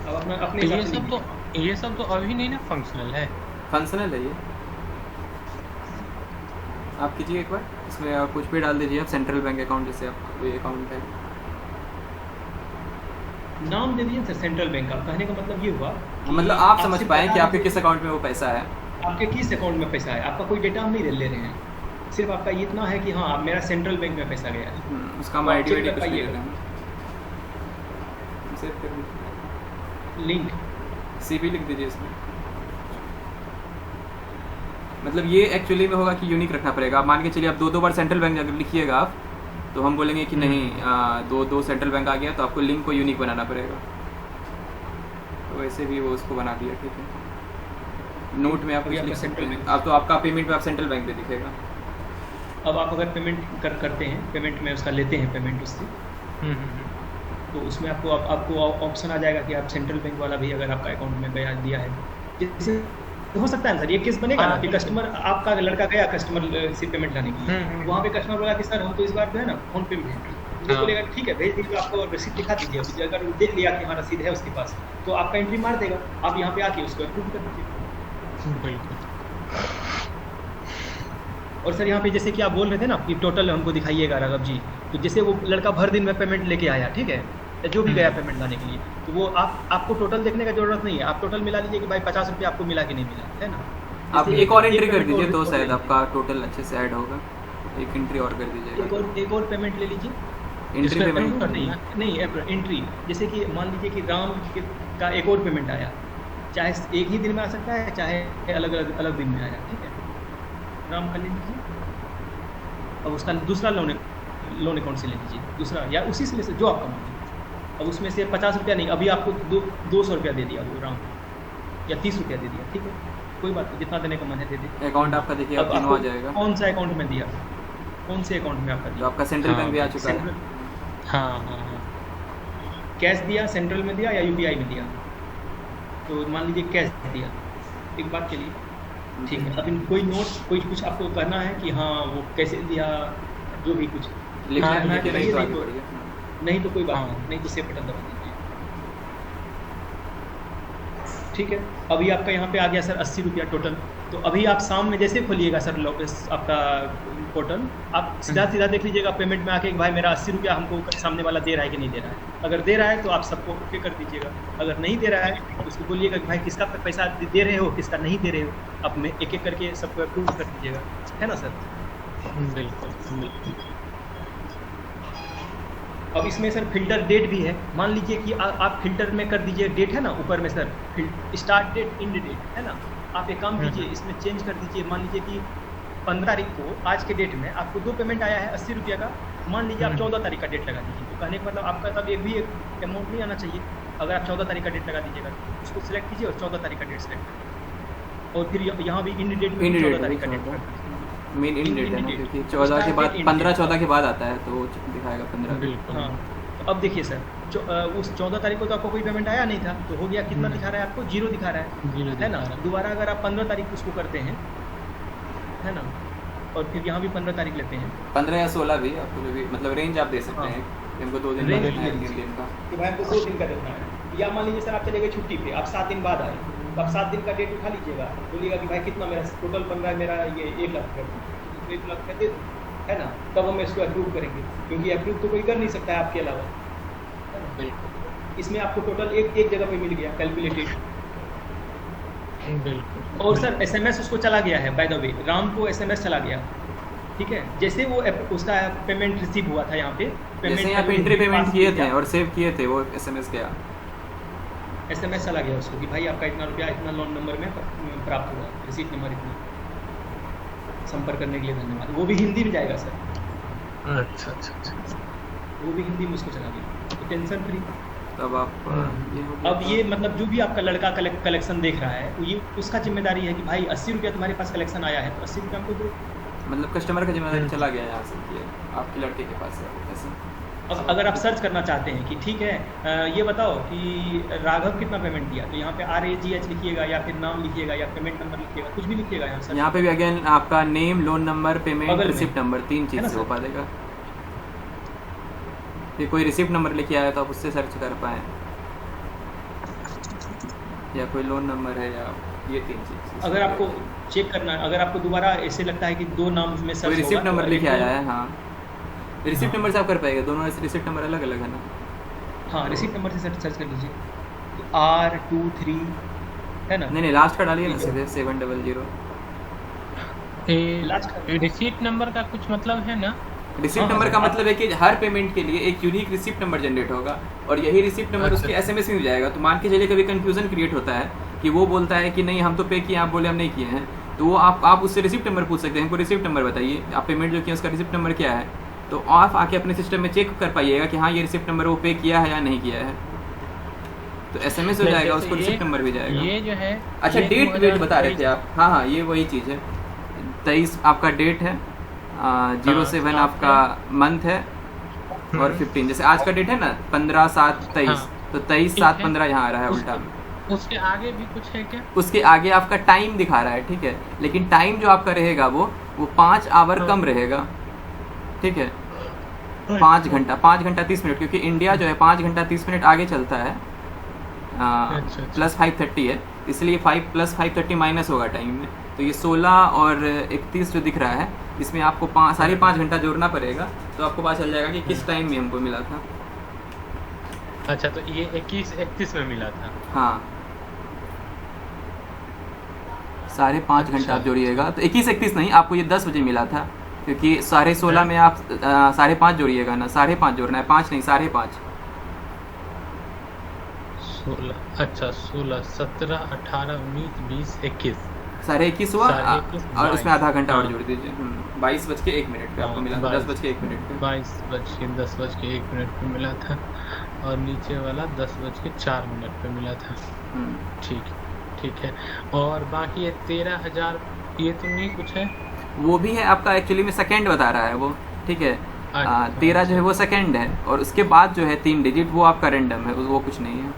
अब अपना अपने तो हिसाब ये से सब लिख तो ये सब तो अभी नहीं ना फंक्शनल है। फंक्शनल है ये। आप कीजिए एक बार इसमें आप कुछ भी डाल दीजिए, आप सेंट्रल बैंक अकाउंट जैसे आप कोई अकाउंट है, नाम दे दिए सर सेंट्रल बैंक का। कहने का मतलब ये हुआ कि मतलब आप समझ सिर्फ पाएँ कि बता आपके किस अकाउंट में वो पैसा है। आपके किस अकाउंट में पैसा है, आपका कोई डेटा हम नहीं ले रहे हैं, सिर्फ आपका इतना है कि हाँ मेरा सेंट्रल बैंक में पैसा गया है। उसका हम तो आप आईडी check वाईडी कर कुछ नहीं पाइएगा। देते हैं, सेव कर दीजिए, लिंक CP लिख दीजिए इसमें। मतलब ये एक्चुअली में होगा कि यूनिक रखना पड़ेगा। आप मान के चलिए आप 2 बार सेंट्रल बैंक अगर लिखिएगा आप, तो हम बोलेंगे कि नहीं दो सेंट्रल बैंक आ गया, तो आपको लिंक को यूनिक बनाना पड़ेगा। तो वैसे भी वो उसको बना दिया, ठीक है। नोट में आप अभी कुछ आपका लिख सकते सेंट्रल हैं, बैंक। आप तो आपका पेमेंट में आप सेंट्रल बैंक पे दिखेगा। अब आप अगर पेमेंट करते हैं, पेमेंट में उसका लेते हैं पेमेंट उससे, तो उसमें आपको ऑप्शन आ जाएगा कि आप सेंट्रल बैंक वाला भी अगर आपका अकाउंट में गया दिया है, जैसे हो सकता है ना सर ये केस बनेगा ना कि कस्टमर आपका लड़का गया कस्टमर से पेमेंट लाने के लिए, वहाँ पे कस्टमर बोला कि सर हम तो इस बार जो है ना फ़ोन पे में उसको बोलेगा ठीक है भेज दीजिए, आपको रसीद दिखा दीजिए। अगर वो देख लिया कि हाँ रसीद है उसके पास, तो आपका एंट्री मार देगा, आप यहाँ पे आके उसको अप्रूव कर दीजिए। और सर यहाँ पे जैसे कि आप बोल रहे थे ना कि टोटल हमको दिखाइएगा राघव जी, तो जैसे वो लड़का भर दिन में पेमेंट लेके आया, ठीक है, जो भी गया पेमेंट लाने के लिए, तो वो आपको टोटल देखने का जरूरत नहीं है, आप टोटल मिला लीजिए कि भाई 50 रुपये आपको मिला कि नहीं मिला, है ना। आप एक और एंट्री कर दीजिए तो शायद आपका टोटल अच्छे से ऐड होगा। एक एंट्री और कर दीजिएगा, एक और पेमेंट ले लीजिए। एंट्री पेमेंट नहीं एंट्री, जैसे कि मान लीजिए कि राम का एक और पेमेंट आया, चाहे एक ही दिन में आ सकता है, चाहे अलग दिन में आया, ठीक है। राम का ले लीजिए, अब उसका दूसरा लोन अकाउंट से ले लीजिए, दूसरा या उसी से ले जो आपका मन है। अब उसमें से 50 रुपया नहीं, अभी आपको 200 रुपया दे दिया वो राम, या 30 रुपया दे दिया, ठीक है, कोई बात नहीं, जितना देने का मन है दे दे। अकाउंट आपका देखिए अब आप तीनों आ आपको जाएगा। कौन सा अकाउंट में दिया, कौन से अकाउंट में आपका जो दिया, आपका सेंट्रल बैंक भी आ चुका है, कैश दिया सेंट्रल में दिया या UPI में दिया। तो मान लीजिए कैश दिया, एक बात के लिए, ठीक है। अब कोई नोट कोई कुछ आपको करना है कि हाँ वो कैसे दिया, जो भी कुछ लिखना हाँ, है नहीं कि नहीं तो आगे तो- बढ़िए। नहीं तो कोई बात हाँ। नहीं तो सेव बटन दबा दीजिए, ठीक है, अभी आपका यहाँ पे आ गया सर 80 रुपया टोटल। तो अभी आप शाम में जैसे खोलिएगा सर आपका पोर्टल, आप सीधा सीधा देख लीजिएगा पेमेंट में आके कि भाई मेरा 80 रुपया हमको सामने वाला दे रहा है कि नहीं दे रहा है। अगर दे रहा है तो आप सबको ओके कर दीजिएगा, अगर नहीं दे रहा है तो उसको बोलिएगा कि भाई किसका पैसा दे रहे हो, किसका नहीं दे रहे हो, अब में एक एक करके सबको अप्रूव कर दीजिएगा, है ना सर। बिल्कुल बिल्कुल। अब इसमें सर फिल्टर डेट भी है। मान लीजिए कि आप फिल्टर में कर दीजिए, डेट है ना ऊपर में sir, start date end date है ना, आप एक काम कीजिए इसमें चेंज कर दीजिए। मान लीजिए कि 15 तारीख को आज के डेट में आपको 2 पेमेंट आया है 80 रुपया का, मान लीजिए आप 14 तारीख का डेट लगा दीजिए। तो कहने का मतलब आपका तब एक भी एक अमाउंट नहीं आना चाहिए। अगर आप 14 तारीख का डेट लगा दीजिएगा तो उसको सिलेक्ट कीजिए और 14 तारीख का डेट सेलेक्ट कीजिए, और फिर यहाँ भी इन डेट में 14 तारीख का डेट मेन इन डेट है ना, क्योंकि 14 के बाद 15-14 के बाद आता है तो दिखाएगा 15। बिल्कुल। हाँ, तो अब देखिए सर उस 14 तारीख को तो आपको कोई पेमेंट आया नहीं था, तो हो गया कितना दिखा रहा है आपको, 0 दिखा रहा है, है ना। दोबारा अगर आप 15 तारीख उसको करते हैं, है ना, और फिर यहाँ भी 15 तारीख लेते हैं, 15 या 16 भी आपको जो भी मतलब रेंज आप दे सकते हैं। हमको 2 दिन रेंज का है, 3 दिन का, कि भाई हमको 2 दिन का देना है। या मान लीजिए सर आप चले गए छुट्टी पे, आप 7 दिन बाद आए, तो आप 7 दिन का डेट उठा लीजिएगा, बोलिएगा कि भाई कितना मेरा टोटल बन रहा है, मेरा ये 1 लाख कर दो, 1 लाख कर दे दो, है ना, तब हम इसको अप्रूव करेंगे, क्योंकि अप्रूव तो कोई कर नहीं सकता है आपके अलावा, है ना। बिल्कुल इसमें आपको टोटल एक जगह पे मिल गया कैलकुलेटेड। बिल्कुल। और सर SMS उसको चला गया है, बाय द वे राम को SMS चला गया, ठीक है। जैसे वो उसका पेमेंट रिसीव हुआ था यहाँ पे, जैसे यहाँ पे एंट्री पेमेंट किए थे और सेव किए थे, वो SMS गया, SMS चला गया उसको कि भाई आपका इतना रुपया इतना लोन नंबर में प्राप्त हुआ, रिसीट नंबर इतना, संपर्क करने के लिए धन्यवाद। वो भी हिंदी में जाएगा सर, अच्छा अच्छा अच्छा। वो भी हिंदी में उसको चला गया, तो टेंशन फ्री। तब आप ये हो गया। अब ये मतलब जो भी आपका लड़का कलेक्शन देख रहा है, ये उसका जिम्मेदारी है कि भाई 80 रुपया तुम्हारे पास कलेक्शन आया है, तो 80 रुपया हमको दो। मतलब कस्टमर का जिम्मेदारी चला गया यहाँ से कि आपके लड़के के पास है पैसा। अब अगर आप सर्च करना चाहते हैं कि ठीक है ये बताओ कि राघव कितना पेमेंट दिया, तो यहाँ पे RAGH लिखिएगा या फिर नाम लिखिएगा या पेमेंट नंबर लिखिएगा, कुछ भी लिखिएगा यहाँ सर। यहाँ पे भी अगेन आपका नेम, लोन नंबर, पेमेंट, बगल में। रिसिप्ट नंबर, 3 है चीज़ ना से हो सर? पाएगा। फिर कोई रिसिप्ट नंबर लिखे आया तो आप उससे सर्च कर पाएँ, या कोई लोन नंबर है, या ये 3 चीज़। अगर आपको चेक करना है, अगर आपको दोबारा ऐसे लगता है कि 2 नाम में सर्च कोई होगा, रिसिप्ट नंबर तो लिखे आया है, हाँ रिसिप्ट नंबर से आप कर पाएगा, दोनों रिसिप्ट नंबर अलग अलग है ना। हाँ रिसिप्ट नंबर से सर्च कर लीजिए, तो R23 है ना। नहीं लास्ट का डालिए ना सीधे 700। लास्ट का रिसीट नंबर का कुछ मतलब है ना? रिसिप्ट नंबर का मतलब है कि हर पेमेंट के लिए एक यूनिक रिसिप्ट नंबर जनरेट होगा, और यही रिसिप्ट नंबर उसके SMS में हो जाएगा। तो मान के चलिए कभी कंफ्यूजन क्रिएट होता है कि वो बोलता है कि नहीं हम तो पे किए, आप बोले हम नहीं किए हैं, तो वो आप उससे रिसिप्ट नंबर पूछ सकते हैं, हमको रिसिप्ट नंबर बताइए, आप पेमेंट जो किया उसका रिसिप्ट नंबर क्या है, तो आप आके अपने सिस्टम में चेक कर पाइएगा कि हाँ ये रिसिप्ट नंबर वो पे किया है या नहीं किया है, तो SMS हो जाएगा, उसको रिसिप्ट नंबर भी जाएगा। ये जो है अच्छा डेट बता रहे थे आप, हाँ हाँ ये वही चीज़ है। 23 आपका डेट है, 07 आपका मंथ है, और 15 जैसे आज का डेट है ना 15/7/23, तो 23/7/15 यहाँ आ रहा है उल्टा। उसके आगे भी कुछ है क्या? उसके आगे आपका टाइम दिखा रहा है, ठीक है, लेकिन टाइम जो आपका रहेगा वो 5 आवर कम रहेगा, ठीक है, 5 घंटा 30 मिनट, क्योंकि इंडिया जो है 5 घंटा 30 मिनट आगे चलता है, प्लस 5:30 है, इसलिए 5 + 5:30 माइनस होगा टाइम में, तो ये 16 और 31 जो दिख रहा है इसमें आपको 5.5 घंटा जोड़ना पड़ेगा, तो आपको पता चल जाएगा कि किस टाइम में हमको मिला था। अच्छा तो ये 21-31 में मिला था। हाँ 5.5 घंटा आप जोड़िएगा, तो 21-31 नहीं, आपको ये 10 बजे मिला था, क्योंकि 16:30 में आप 5.5 जोड़िएगा ना, 5.5 जोड़ना है, 5 नहीं 5.5। 16 अच्छा 16 17 18 19 20 21 21 हुआ, 21, और उसमें आधा घंटा और हाँ। जोड़ दीजिए, 22:01 पे आपको मिला था, 10:01 पे। 22:10 पे मिला था, और नीचे वाला 10:04 पे मिला था। ठीक है। और बाकी ये 13,000 ये तो नहीं कुछ है? वो भी है आपका, एक्चुअली में सेकंड बता रहा है वो, ठीक है। 13 जो है वो सेकंड है, और उसके बाद जो है 3 डिजिट वो आपका रैंडम है, वो कुछ नहीं है।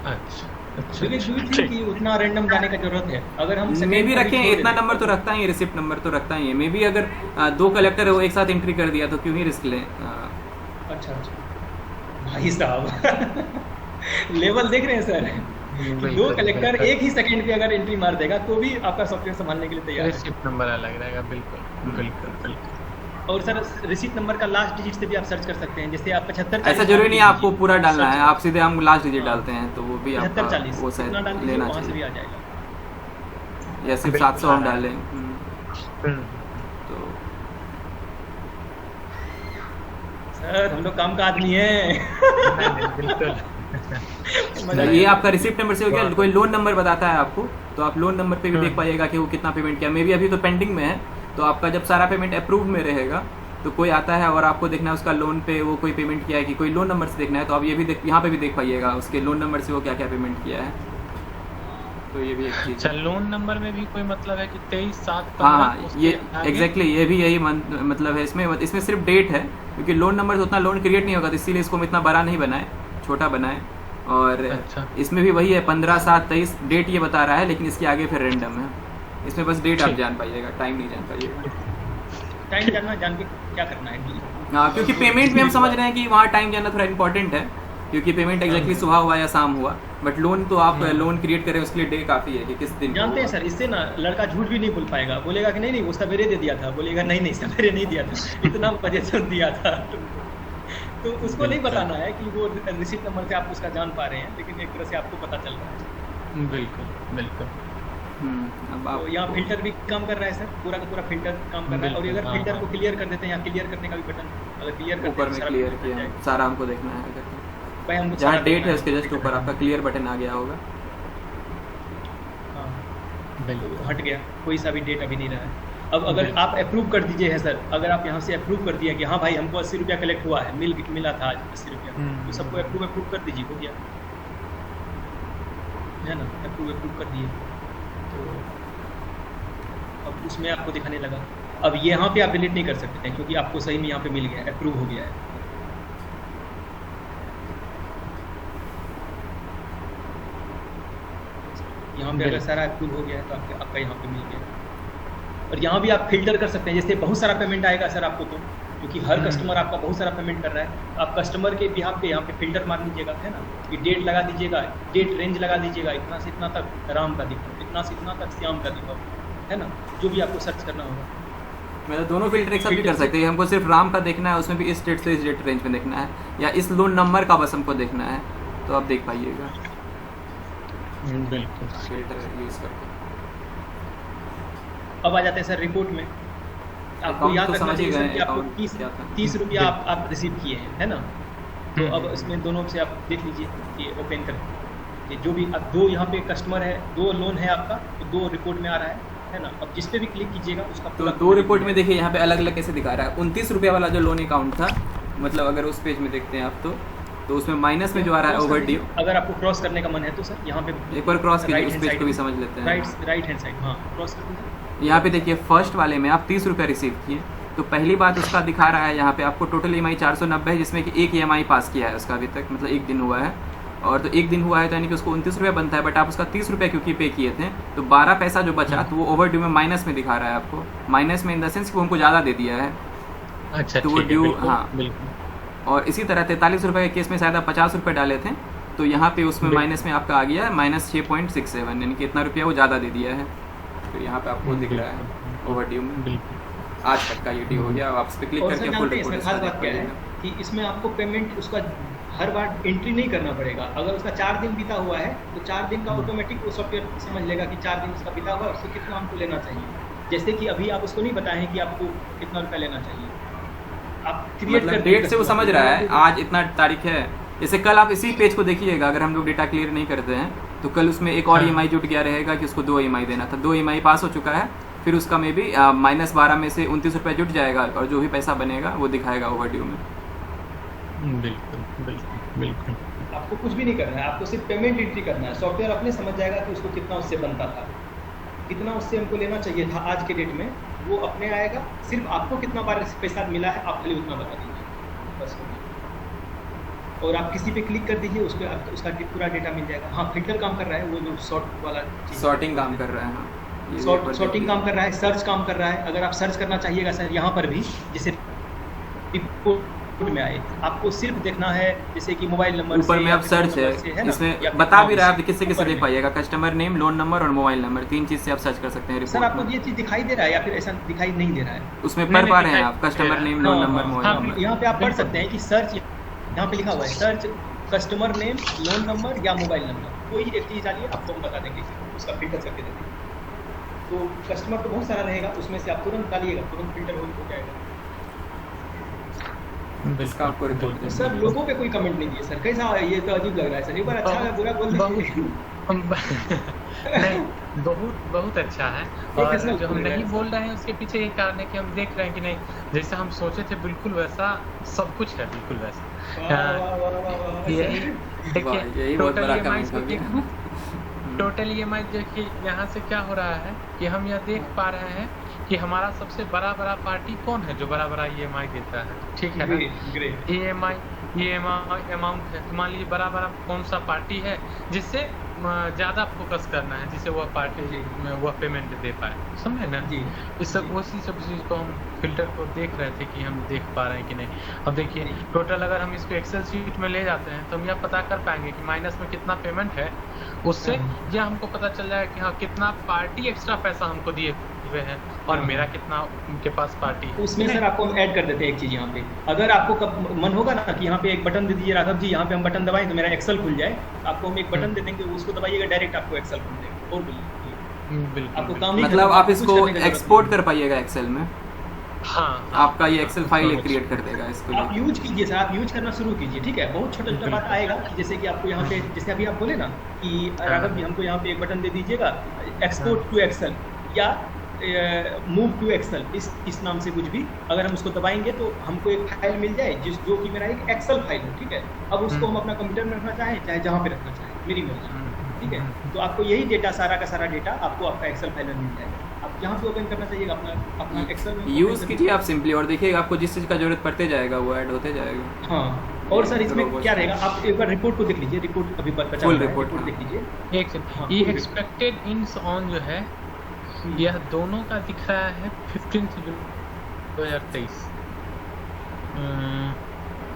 अच्छा कि उतना रैंडम जाने का जरूरत है, अगर हम मे भी रखें, इतना नंबर तो रखता ही है, रिसिप्ट नंबर तो रखता ही है। मे भी अगर 2 कलेक्टर है वो एक साथ एंट्री कर दिया तो क्यों ही रिस्क लें। अच्छा भाई साहब लेवल देख रहे हैं सर, दो कलेक्टर एक ही सेकंड पे अगर एंट्री मार देगा तो भी आपका सॉफ्टवेयर संभालने के लिए तैयार है। रिसिप्ट नंबर अलग रहेगा, बिल्कुल बिल्कुल बिल्कुल। और सर रिसीट नंबर का लास्ट डिजिट से भी आप सर्च कर सकते हैं, जैसे आप 75 ऐसा जरूरी नहीं आपको पूरा डालना है, आप सीधे हम लास्ट डिजिट डालते हैं तो वो भी आपका 75 वो 40 शायद डाल दीजिए, लेना वहाँ से भी चाहिए, आ जाएगा। या सिर्फ 700 हम डालें तो सर हम लोग काम का आदमी है। बिल्कुल। ये आपका रिसिप्ट नंबर से हो गया। कोई लोन नंबर बताता है आपको तो आप लोन नंबर पे भी देख पाइएगा कि वो कितना पेमेंट किया। मे भी अभी तो पेंडिंग में है, तो आपका जब सारा पेमेंट अप्रूव में रहेगा तो कोई आता है और आपको देखना है उसका लोन पे वो कोई पेमेंट किया है कि कोई लोन नंबर से देखना है, तो आप ये भी यहाँ पे भी देख पाइएगा उसके लोन नंबर से वो क्या क्या पेमेंट किया है। तो ये भी एक चीज़। अच्छा, लोन नंबर में भी कोई मतलब है कि 23/7? हाँ ये एग्जैक्टली ये भी यही मतलब है। इसमें सिर्फ डेट है, क्योंकि लोन नंबर से उतना लोन क्रिएट नहीं होगा, तो इसीलिए इसको हम इतना बड़ा नहीं बनाए, छोटा बनाए। और अच्छा। इसमें भी वही है 15/7/23 डेट ये बता रहा है, लेकिन इसके आगे फिर रैंडम है। इसमें बस डेट आप जान पाइएगा, टाइम नहीं जान पाइएगा। टाइम जानना, जान के क्या करना है? हाँ, क्योंकि पेमेंट में हम समझ रहे हैं कि वहाँ टाइम जानना थोड़ा इंपॉर्टेंट है, क्योंकि पेमेंट एग्जैक्टली सुबह हुआ या शाम हुआ, बट लोन तो आप लोन क्रिएट करें उसके लिए डे काफ़ी है कि किस दिन जानते हैं सर। इससे ना लड़का झूठ भी नहीं बोल पाएगा, बोलेगा कि नहीं वो सवेरे दे दिया था, बोलेगा नहीं सवेरे नहीं दिया था, इतना बजे से दिया था। तो उसको नहीं बताना है कि वो रिसीट नंबर से आप उसका जान पा रहे हैं, लेकिन एक तरह से आपको पता चल रहा है। बिल्कुल बिल्कुल। अब तो यहाँ फिल्टर भी काम कर रहा है सर, पूरा का पूरा फिल्टर काम कर रहा है। और अगर फिल्टर को क्लियर कर देते हैं, यहाँ क्लियर करने का भी बटन अगर क्लियर करते ऊपर में क्लियर किया सारा हमको देखना है। भाई हमको जहाँ डेट है उसके जस्ट ऊपर आपका क्लियर बटन आ गया होगा। तो हट गया, कोई सा भी डेट अभी नहीं रहा है। अब अगर आप अप्रूव कर दीजिए है सर, अगर आप यहाँ से अप्रूव कर दिया कि हाँ भाई हमको 80 रुपया कलेक्ट हुआ है, मिला था आज 80 रुपया, तो सबको अप्रूव कर दीजिए, हो गया है ना। अप्रूव कर दिए तो अब उसमें आपको दिखाने लगा। अब यहाँ पे आप डिलीट नहीं कर सकते हैं, क्योंकि आपको सही में यहाँ पे मिल गया, अप्रूव हो गया है। यहाँ पे अगर सारा अप्रूव हो गया है तो आपका यहाँ पे मिल गया। और यहाँ भी आप फिल्टर कर सकते हैं, जैसे बहुत सारा पेमेंट आएगा सर आपको, तो क्योंकि हर कस्टमर आपका बहुत सारा पेमेंट कर रहा है, आप कस्टमर के बिहाफ पे यहाँ पे फिल्टर मार लीजिएगा, है ना, कि डेट लगा दीजिएगा, डेट रेंज लगा दीजिएगा, इतना से इतना तक राम का दीपक, इतना से इतना तक श्याम का दीपक, है ना, जो भी आपको सर्च करना होगा। मतलब दोनों फिल्टर एक साथ भी कर सकते हैं। हमको सिर्फ राम का देखना है, उसमें भी इस डेट से इस डेट रेंज में देखना है, या इस लोन नंबर का बस हमको देखना है, तो आप देख पाइएगा बिल्कुल फिल्टर यूज करके। अब आ जाते हैं सर रिपोर्ट में। आपको याद रखना चाहिए सर कि आपको 30 रुपया आप रिसीव किए हैं, है ना। तो अब इसमें दोनों से आप देख लीजिए कि ओपन कर, कि जो भी अब 2 यहाँ पे कस्टमर है, 2 लोन है आपका, तो 2 रिपोर्ट में आ रहा है ना। अब जिस पे भी क्लिक कीजिएगा उसका तो 2 रिपोर्ट में देखिए यहाँ पे अलग अलग कैसे दिखा रहा है। 29 रुपया वाला जो लोन अकाउंट था, मतलब अगर उस पेज में देखते हैं आप तो उसमें माइनस में जो आ रहा है ओवरड्यू। अगर आपको क्रॉस करने का मन है तो सर यहाँ पे एक बार क्रॉस कीजिए, उस पेज को भी समझ लेते हैं। राइट हैंड साइड, हाँ क्रॉस कर दीजिए। यहाँ पे देखिए फर्स्ट वाले में आप 30 रुपया रिसीव किए, तो पहली बात उसका दिखा रहा है यहाँ पे आपको टोटल EMI 490 है, जिसमें कि एक EMI पास किया है उसका अभी तक, मतलब 1 दिन हुआ है। और तो 1 दिन हुआ है तो यानी कि उसको 29 रुपया बनता है, बट आप उसका 30 रुपया क्योंकि पे किए थे, तो 12 पैसा जो बचा तो वो ओवरड्यू में माइनस में दिखा रहा है आपको। माइनस में इन द सेंस कि वो हमको ज़्यादा दे दिया है। अच्छा, तो वो ड्यू, हाँ बिल्कुल। और इसी तरह 43 रुपये के केस में शायद आप 50 रुपये डाले थे, तो यहाँ पे उसमें माइनस में आपका आ गया -6.67, यानी कि इतना रुपया वो ज़्यादा दे दिया है। तो यहाँ पे आपको दिख रहा है ओवरड्यू में आज तक का ये ड्यू हो गया। आप इस पर क्लिक करके फुल रिपोर्ट। खास बात क्या है कि इसमें आपको पेमेंट उसका हर बार एंट्री नहीं करना पड़ेगा। अगर उसका 4 दिन बीता हुआ है तो 4 दिन का ऑटोमेटिक वो सॉफ्टवेयर समझ लेगा कि 4 दिन उसका बीता हुआ है, उसको कितना हमको लेना चाहिए। जैसे कि अभी आप उसको नहीं बताएं कि आपको कितना रुपया लेना चाहिए, आप क्रिएट कर डेट से वो समझ रहा है आज इतना तारीख है। जैसे कल आप इसी पेज को देखिएगा, अगर हम लोग डेटा क्लियर नहीं करते हैं तो कल उसमें एक और EMI जुट गया रहेगा कि उसको 2 EMI देना था, 2 EMI पास हो चुका है, फिर उसका में भी -12 में से 29 रुपया जुट जाएगा, और जो भी पैसा बनेगा वो दिखाएगा ओवरड्यू में। बिल्कुल बिल्कुल बिल्कुल। आपको कुछ भी नहीं करना है, आपको सिर्फ पेमेंट एंट्री करना है। सॉफ्टवेयर अपने समझ जाएगा कि उसको कितना उससे बनता था, कितना उससे हमको लेना चाहिए था आज के डेट में, वो अपने आएगा। सिर्फ आपको कितना बार पैसा मिला है आप खाली उतना बता दीजिए बस। और आप किसी पे क्लिक कर दीजिए, उस पर उसका पूरा डेटा मिल जाएगा। हाँ फिल्टर काम कर रहा है, वो जो सॉर्ट वाला सॉर्टिंग काम कर रहा है। हाँ सॉर्टिंग काम कर रहा है, सर्च काम कर रहा है। अगर आप सर्च करना चाहिएगा सर यहाँ पर भी, जैसे में आए। आपको सिर्फ देखना है जैसे कि मोबाइल नंबर ऊपर में अब सर्च है, इसमें बता भी रहा है आप किससे किससे देख पाइएगा, कस्टमर नेम, लोन नंबर और मोबाइल नंबर, 3 चीज़ से आप सर्च कर सकते हैं। सर आपको ये चीज़ दिखाई दे रहा है या फिर ऐसा दिखाई नहीं दे रहा है? उसमें पढ़ पा रहे हैं आप customer name, loan number, mobile number. यहाँ पे आप पढ़ सकते हैं कि सर्च, यहाँ पे लिखा हुआ है search customer name, loan number या मोबाइल नंबर, कोई एक चीज़ डालिए, आपको हम बता देंगे, उसका फिल्टर करके देंगे। तो कस्टमर तो बहुत सारा रहेगा, उसमें से आप तुरंत डालिएगा, तुरंत फिल्टर हो जाएगा। इसका आपको रिपोर्ट सर लोगों पे कोई कमेंट नहीं दिए सर, कैसा ये तो अजीब लग रहा है सर, एक बार अच्छा है बुरा बोल दीजिए। नहीं, बहुत अच्छा है। और जो हम नहीं बोल रहे हैं उसके पीछे ये कारण है कि हम देख रहे हैं कि नहीं, जैसा हम सोचे थे बिल्कुल वैसा सब कुछ है, बिल्कुल वैसा। यही देखिए टोटल EMI देखिए यहाँ से क्या हो रहा है कि हम यह देख पा रहे हैं कि हमारा सबसे बड़ा पार्टी कौन है जो बड़ा EMI देता है, ठीक है ना। EMI अमाउंट है, तो मान लीजिए बड़ा कौन सा पार्टी है जिससे ज़्यादा फोकस करना है, जिससे वह पार्टी वह पेमेंट दे पाए, समझे ना जी। इस सब उसी सब चीज़ को हम फिल्टर को देख रहे थे कि हम देख पा रहे हैं कि नहीं। अब देखिए टोटल अगर हम इसको एक्सेल शीट में ले जाते हैं तो हम यह पता कर पाएंगे कि माइनस में कितना पेमेंट है, उससे यह हमको पता चल जाएगा कि हाँ कितना पार्टी एक्स्ट्रा पैसा हमको दिए हुए हैं और मेरा कितना उनके पास पार्टी है। उसमें सर आपको हम ऐड कर देते हैं एक चीज़ यहाँ पे, अगर आपको कब मन होगा ना कि यहाँ पे एक बटन दे दीजिए राघव जी, यहाँ पे हम बटन दबाएं तो मेरा एक्सेल खुल जाए, आपको हम एक बटन दे देंगे, उसको दबाइएगा डायरेक्ट आपको एक्सेल खुल जाएगा। और बिल्कुल आपको काम नहीं, मतलब आप इसको एक्सपोर्ट कर पाइएगा एक्सेल में। हाँ, आपका ये एक्सेल फाइल क्रिएट कर देगा इसको। आप यूज कीजिए सर, आप यूज करना शुरू कीजिए, ठीक है। बहुत छोटा छोटा बात आएगा कि जैसे कि आपको यहाँ पे जैसे अभी आप बोले ना कि राघव जी हमको यहाँ पे एक बटन दे दीजिएगा एक्सपोर्ट टू एक्सेल या मूव टू एक्सेल, इस नाम से कुछ भी, अगर हम उसको दबाएंगे तो हमको एक फाइल मिल जाए जो कि मेरा एक एक्सेल फाइल हो, ठीक है। अब उसको हम अपना कंप्यूटर में रखना चाहें चाहे जहाँ पे रखना चाहें, मेरी मर्जी, ठीक है। तो आपको यही डेटा सारा का सारा डेटा आपको आपका एक्सेल फाइल में मिल जाएगा। आप जहाँ पे ओपन करना चाहिए अपना एक्सेल में यूज़ कीजिए आप सिंपली, और देखिएगा आपको जिस चीज़ का जरूरत पड़ते जाएगा वो ऐड होते जाएगा। हाँ, और सर इसमें क्या रहेगा, आप एक बार रिपोर्ट को देख लीजिए, रिपोर्ट अभी फुल रिपोर्ट देख लीजिए। एक सेकंड, ये एक्सपेक्टेड इन्स ऑन जो है यह दोनों का दिख रहा है 15 जून 2023।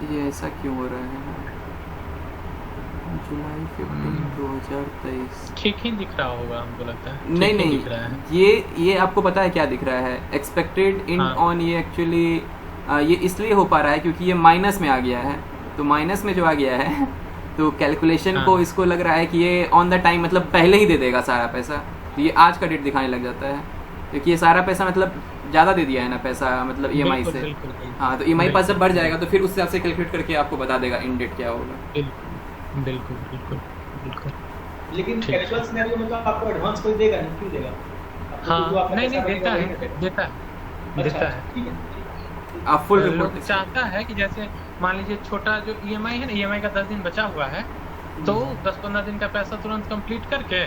ये ऐसा क्यों हो रहा है? जुलाई 15 2023 ठीक ही दिख रहा होगा हमको लगता है। नहीं दिख रहा है। ये आपको पता है क्या दिख रहा है? एक्सपेक्टेड इन ऑन ये एक्चुअली ये इसलिए हो पा रहा है क्योंकि ये माइनस में आ गया है। तो माइनस में जो आ गया है तो कैलकुलेशन को इसको लग रहा है कि ये ऑन द टाइम मतलब पहले ही दे देगा सारा पैसा, तो ये आज का डेट दिखाने लग जाता है क्योंकि ये सारा पैसा मतलब ज़्यादा दे दिया है ना पैसा, मतलब EMI से। हाँ, तो EMI पास जब बढ़ जाएगा तो फिर उस हिसाब से कैलकुलेट करके आपको बता देगा इन डेट क्या होगा। बिल्कुल। लेकिन एक्चुअल सिनेरियो में तो आपको एडवांस कोई देगा नहीं, क्यों देगा? हाँ, नहीं देता है, ठीक है। आप फुल रिपोर्ट चाहता है कि जैसे मान लीजिए छोटा जो EMI है ना, EMI का 10 दिन बचा हुआ है तो 10-15 दिन का पैसा तुरंत कंप्लीट करके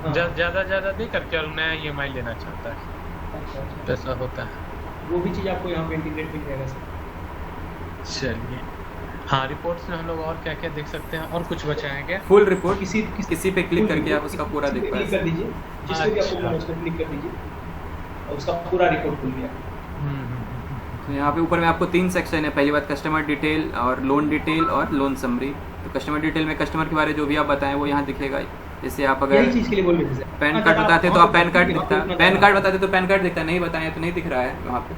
ज़्यादा दे करके और नया EMI लेना चाहता है। ऐसा होता है, वो भी चीज़ आपको यहाँ पे इंटीग्रेट मिल जाएगा सर। चलिए, हाँ, रिपोर्ट्स में हम लोग और क्या क्या देख सकते हैं, और कुछ बचा है क्या? फुल रिपोर्ट किसी पे क्लिक करके आप उसका पूरा देख पाएंगे। क्लिक कर दीजिए, जिसपे भी आपको उस पर क्लिक कर दीजिए और उसका पूरा रिपोर्ट खुल गया। तो यहाँ पे ऊपर में आपको 3 सेक्शन है। पहली बात कस्टमर डिटेल और लोन डिटेल और लोन समरी। तो कस्टमर डिटेल में कस्टमर के बारे जो भी आप बताएं वो यहाँ दिखेगा। जैसे आप अगर पैन कार्ड बताते तो आप पैन कार्ड दिखता, पैन कार्ड बताते तो पैन कार्ड दिखता, नहीं बताएं तो नहीं दिख रहा है वहाँ पे।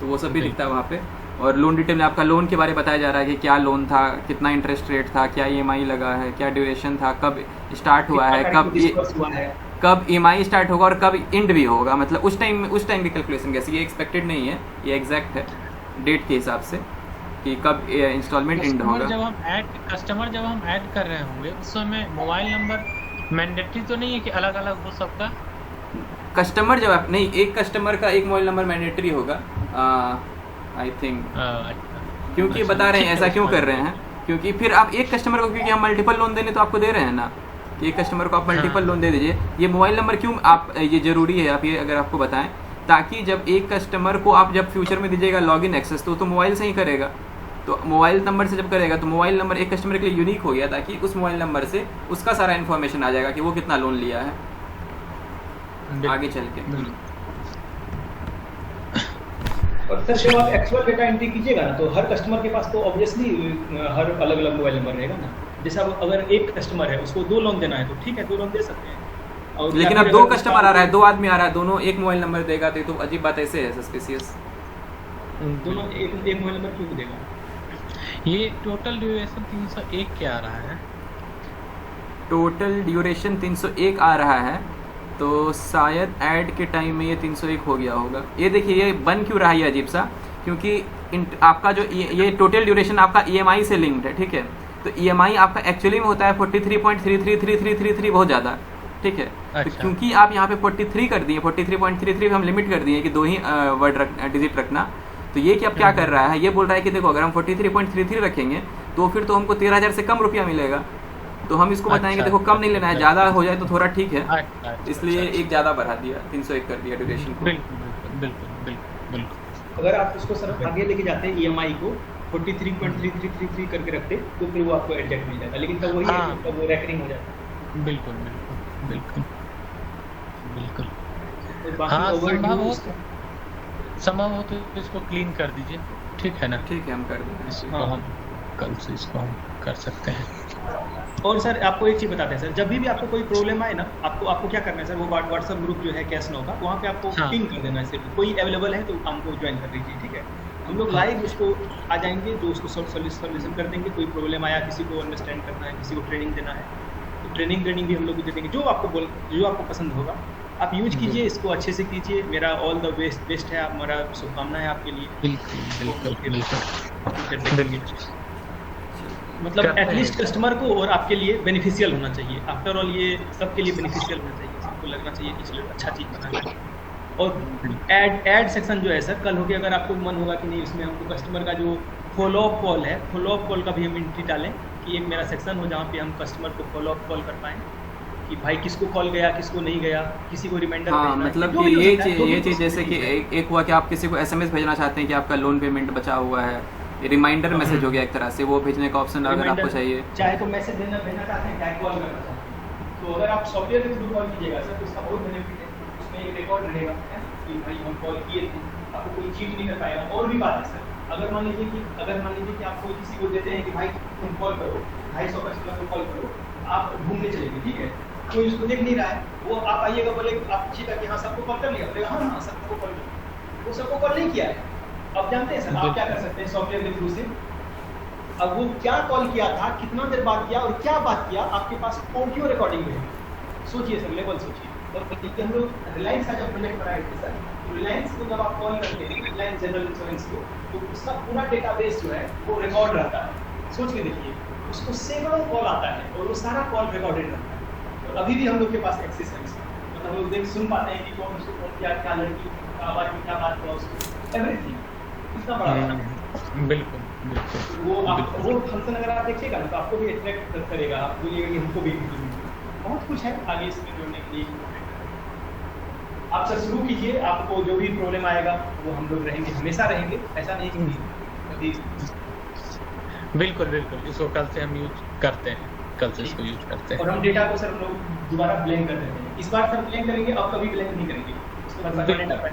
तो वो सब भी दिखता है वहाँ पे। और लोन डिटेल में आपका लोन के बारे में बताया जा रहा है कि क्या लोन था, कितना इंटरेस्ट रेट था, क्या EMI लगा है, क्या ड्यूरेशन था, कब स्टार्ट हुआ है, कब EMI स्टार्ट होगा और कब एंड भी होगा, मतलब उस टाइम की कैलकुलेशन कैसी। ये एक्सपेक्टेड नहीं है, ये एग्जैक्ट है डेट के हिसाब से कि कब इंस्टॉलमेंट एंड होगा। कस्टमर जब हम ऐड कर रहे होंगे उस समय मोबाइल नंबर मैंडेटरी तो नहीं है कि अलग अलग हो सबका? कस्टमर जब आप नहीं, एक कस्टमर का एक मोबाइल नंबर मैंडेटरी होगा आई थिंक, क्योंकि बता रहे हैं ऐसा क्यों कर रहे हैं, क्योंकि फिर आप एक कस्टमर को, क्योंकि हम मल्टीपल लोन देने तो आपको दे रहे हैं ना, कि एक कस्टमर को आप मल्टीपल लोन दे दीजिए। ये मोबाइल नंबर क्यों आप ये ज़रूरी है, आप ये अगर आपको बताएं, ताकि जब एक कस्टमर को आप जब फ्यूचर में दीजिएगा लॉगिन एक्सेस तो मोबाइल से ही करेगा। तो मोबाइल नंबर से जब करेगा तो मोबाइल नंबर एक कस्टमर के लिए यूनिक हो गया, ताकि उस मोबाइल नंबर से उसका सारा इन्फॉर्मेशन आ जाएगा कि वो कितना लोन लिया है आगे चल के। और सर जब आप एक्चुअल डेटा एंट्री कीजिएगा ना, तो हर कस्टमर के पास तो ऑब्वियसली हर अलग अलग मोबाइल नंबर रहेगा ना। जैसे अब अगर एक कस्टमर है उसको 2 लोन देना है तो ठीक है 2 लोन दे सकते हैं। और लेकिन अब 2 कस्टमर आ रहा है, 2 आदमी आ रहा है, दोनों एक मोबाइल नंबर देगा तो अजीब बात ऐसे है, सस्पिशियस। दोनों एक मोबाइल नंबर क्यों देगा? ये टोटल ड्यूरेशन 301 क्या आ रहा है? टोटल ड्यूरेशन 301 आ रहा है, तो शायद ऐड के टाइम में ये 301 हो गया होगा। ये देखिए ये बन क्यों रहा है ये अजीब सा, क्योंकि आपका जो ये टोटल ड्यूरेशन आपका EMI से लिंक्ड है, ठीक है। तो EMI आपका एक्चुअली में होता है 43.333333 बहुत ज़्यादा, ठीक है। अच्छा। तो क्योंकि आप यहाँ पे 43 कर दिए, 43.33 हम लिमिट कर दिए कि 2 ही डिजिट रखना, तो ये कि अब क्या कर रहा है, ये बोल रहा है कि देखो अगर हम 43.33 रखेंगे तो फिर तो हमको 13,000 से कम रुपया मिलेगा। तो हम इसको बताएंगे देखो कम नहीं लेना है, ज़्यादा हो जाए तो थोड़ा ठीक है, इसलिए एक ज़्यादा बढ़ा दिया, 301 कर दिया ड्यूरेशन को। बिल्कुल। अगर आप उसको सर आगे लेके जाते हैं EMI को 43.3333 करके रखते तो फिर वो आपको एग्जैक्ट मिल जाता, लेकिन तब वही हाँ। है, तब वो रेकरिंग हो जाता। बिल्कुल। तो बाकी हाँ, overdue संभव हो तो इसको क्लीन कर दीजिए, ठीक है ना? ठीक है, हम कर देंगे। इसको हाँ। हम कल से इसको हम कर सकते हैं। और सर आपको एक चीज़ बताते हैं सर, जब भी आपको कोई प्रॉब्लम आए ना, आपको क्या करना है सर, वो व्हाट्सएप ग्रुप जो है कैश नो का, वहाँ पे आपको हाँ। पिंग कर देना है। सिर्फ कोई अवेलेबल है तो हमको ज्वाइन कर लीजिए, ठीक है। हम लोग लाइव उसको आ जाएंगे, तो उसको सॉल्यूशन कर देंगे। कोई प्रॉब्लम आया, किसी को अंडरस्टैंड करना है, किसी को ट्रेनिंग देना है, तो ट्रेनिंग भी हम लोग दे देंगे, जो आपको पसंद होगा आप यूज कीजिए, इसको अच्छे से कीजिए। मेरा ऑल द बेस्ट है, हमारा शुभकामनाएं आपके लिए। मतलब एटलीस्ट कस्टमर को और आपके लिए बेनिफिशियल होना चाहिए। आफ्टर ऑल ये सबके लिए बेनिफिशियल होना चाहिए, सबको लगना चाहिए कि चलो अच्छा चीज़ बना है। और ऐड सेक्शन जो है सर, कल हो के अगर आपको मन होगा कि नहीं, उसमें हमको कस्टमर का जो फॉलोअप कॉल है, फॉलोअप कॉल का भी हम एंट्री डालें कि एक मेरा सेक्शन हो जहाँ पे हम कस्टमर को फॉलोअप कॉल कर पाएँ कि भाई किसको कॉल गया, किसको नहीं गया, किसी को रिमाइंडर हाँ, मतलब कि ये चीज़ जैसे कि एक हुआ कि आप किसी को SMS भेजना चाहते हैं कि आपका लोन पेमेंट बचा हुआ है, रिमाइंडर मैसेज हो गया एक तरह से, वो भेजने का ऑप्शन अगर आपको चाहिए, चाहे तो मैसेज भेजना चाहते हैं, चाहे कॉल करना चाहते हैं, तो अगर आप सॉफ्टवेयर के थ्रू कॉल कीजिएगा सर तो उसका बहुत बेनिफिट है। उसमें एक रिकॉर्ड रहेगा कि भाई हम कॉल किए थे, आपको कोई चीट नहीं कर पाएगा। और भी बात है सर, अगर मान लीजिए कि आप कोई किसी को देते हैं कि भाई तुम कॉल करो, 250 कस्टमर को कॉल करो, आप घूमने चलेंगे, ठीक है, कोई उसको देख नहीं रहा है, वो आप आइएगा, बोले आप पूछिएगा कि हाँ सबको कॉल कर लिया, बोलेगा हाँ सबको कॉल कर, वो सबको कॉल नहीं किया है। अब जानते हैं सर आप क्या कर सकते हैं सॉफ्टवेयर के थ्रू से, अब वो क्या कॉल किया था, कितना देर बात किया और क्या बात किया, आपके पास ऑडियो रिकॉर्डिंग में है। सोचिए सर, लेवल सोचिए। और हम लोग रिलायंस का जब प्रोजेक्ट बनाए थे सर, तो रिलायंस को जब आप कॉल करते हैं, रिलायंस जनरल इंश्योरेंस को, तो उसका पूरा डेटाबेस जो है वो रिकॉर्ड रहता है। सोच के देखिए, उसको सैकड़ों कॉल आता है और वो सारा कॉल रिकॉर्डेड रहता है। और अभी भी हम लोग के पास एक्सेस है इसका, मतलब हम लोग सुन पाते हैं कि कौन उसको कॉल किया, क्या लड़की आवाज़ में क्या बात हुआ, उसको एवरीथिंग इतना बड़ा। बिल्कुल वो फंक्शन अगर आप देखिएगा ना तो आपको भी अट्रैक्ट करेगा, आप बोलिएगा कि हमको भी बहुत कुछ है आगे इसमें जोड़ने के लिए। आप सर शुरू कीजिए, आपको जो भी प्रॉब्लम आएगा वो हम लोग रहेंगे, हमेशा रहेंगे, ऐसा नहीं कि कभी। बिल्कुल इसको कल से हम यूज करते हैं, कल से इसको यूज करते हैं। और हम डेटा को सर हम लोग दोबारा ब्लैंक कर देते हैं। इस बार सर ब्लैंक करेंगे, अब कभी ब्लैंक नहीं करेंगे, उसके बाद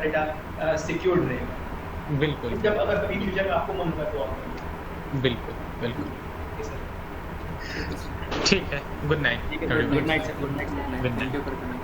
डेटा सिक्योर्ड रहेगा। बिल्कुल जब अगर कभी फ्यूचर में आपको मन होगा तो आप बिल्कुल ठीक है। Good night. Good night sir, good night. Thank you for coming.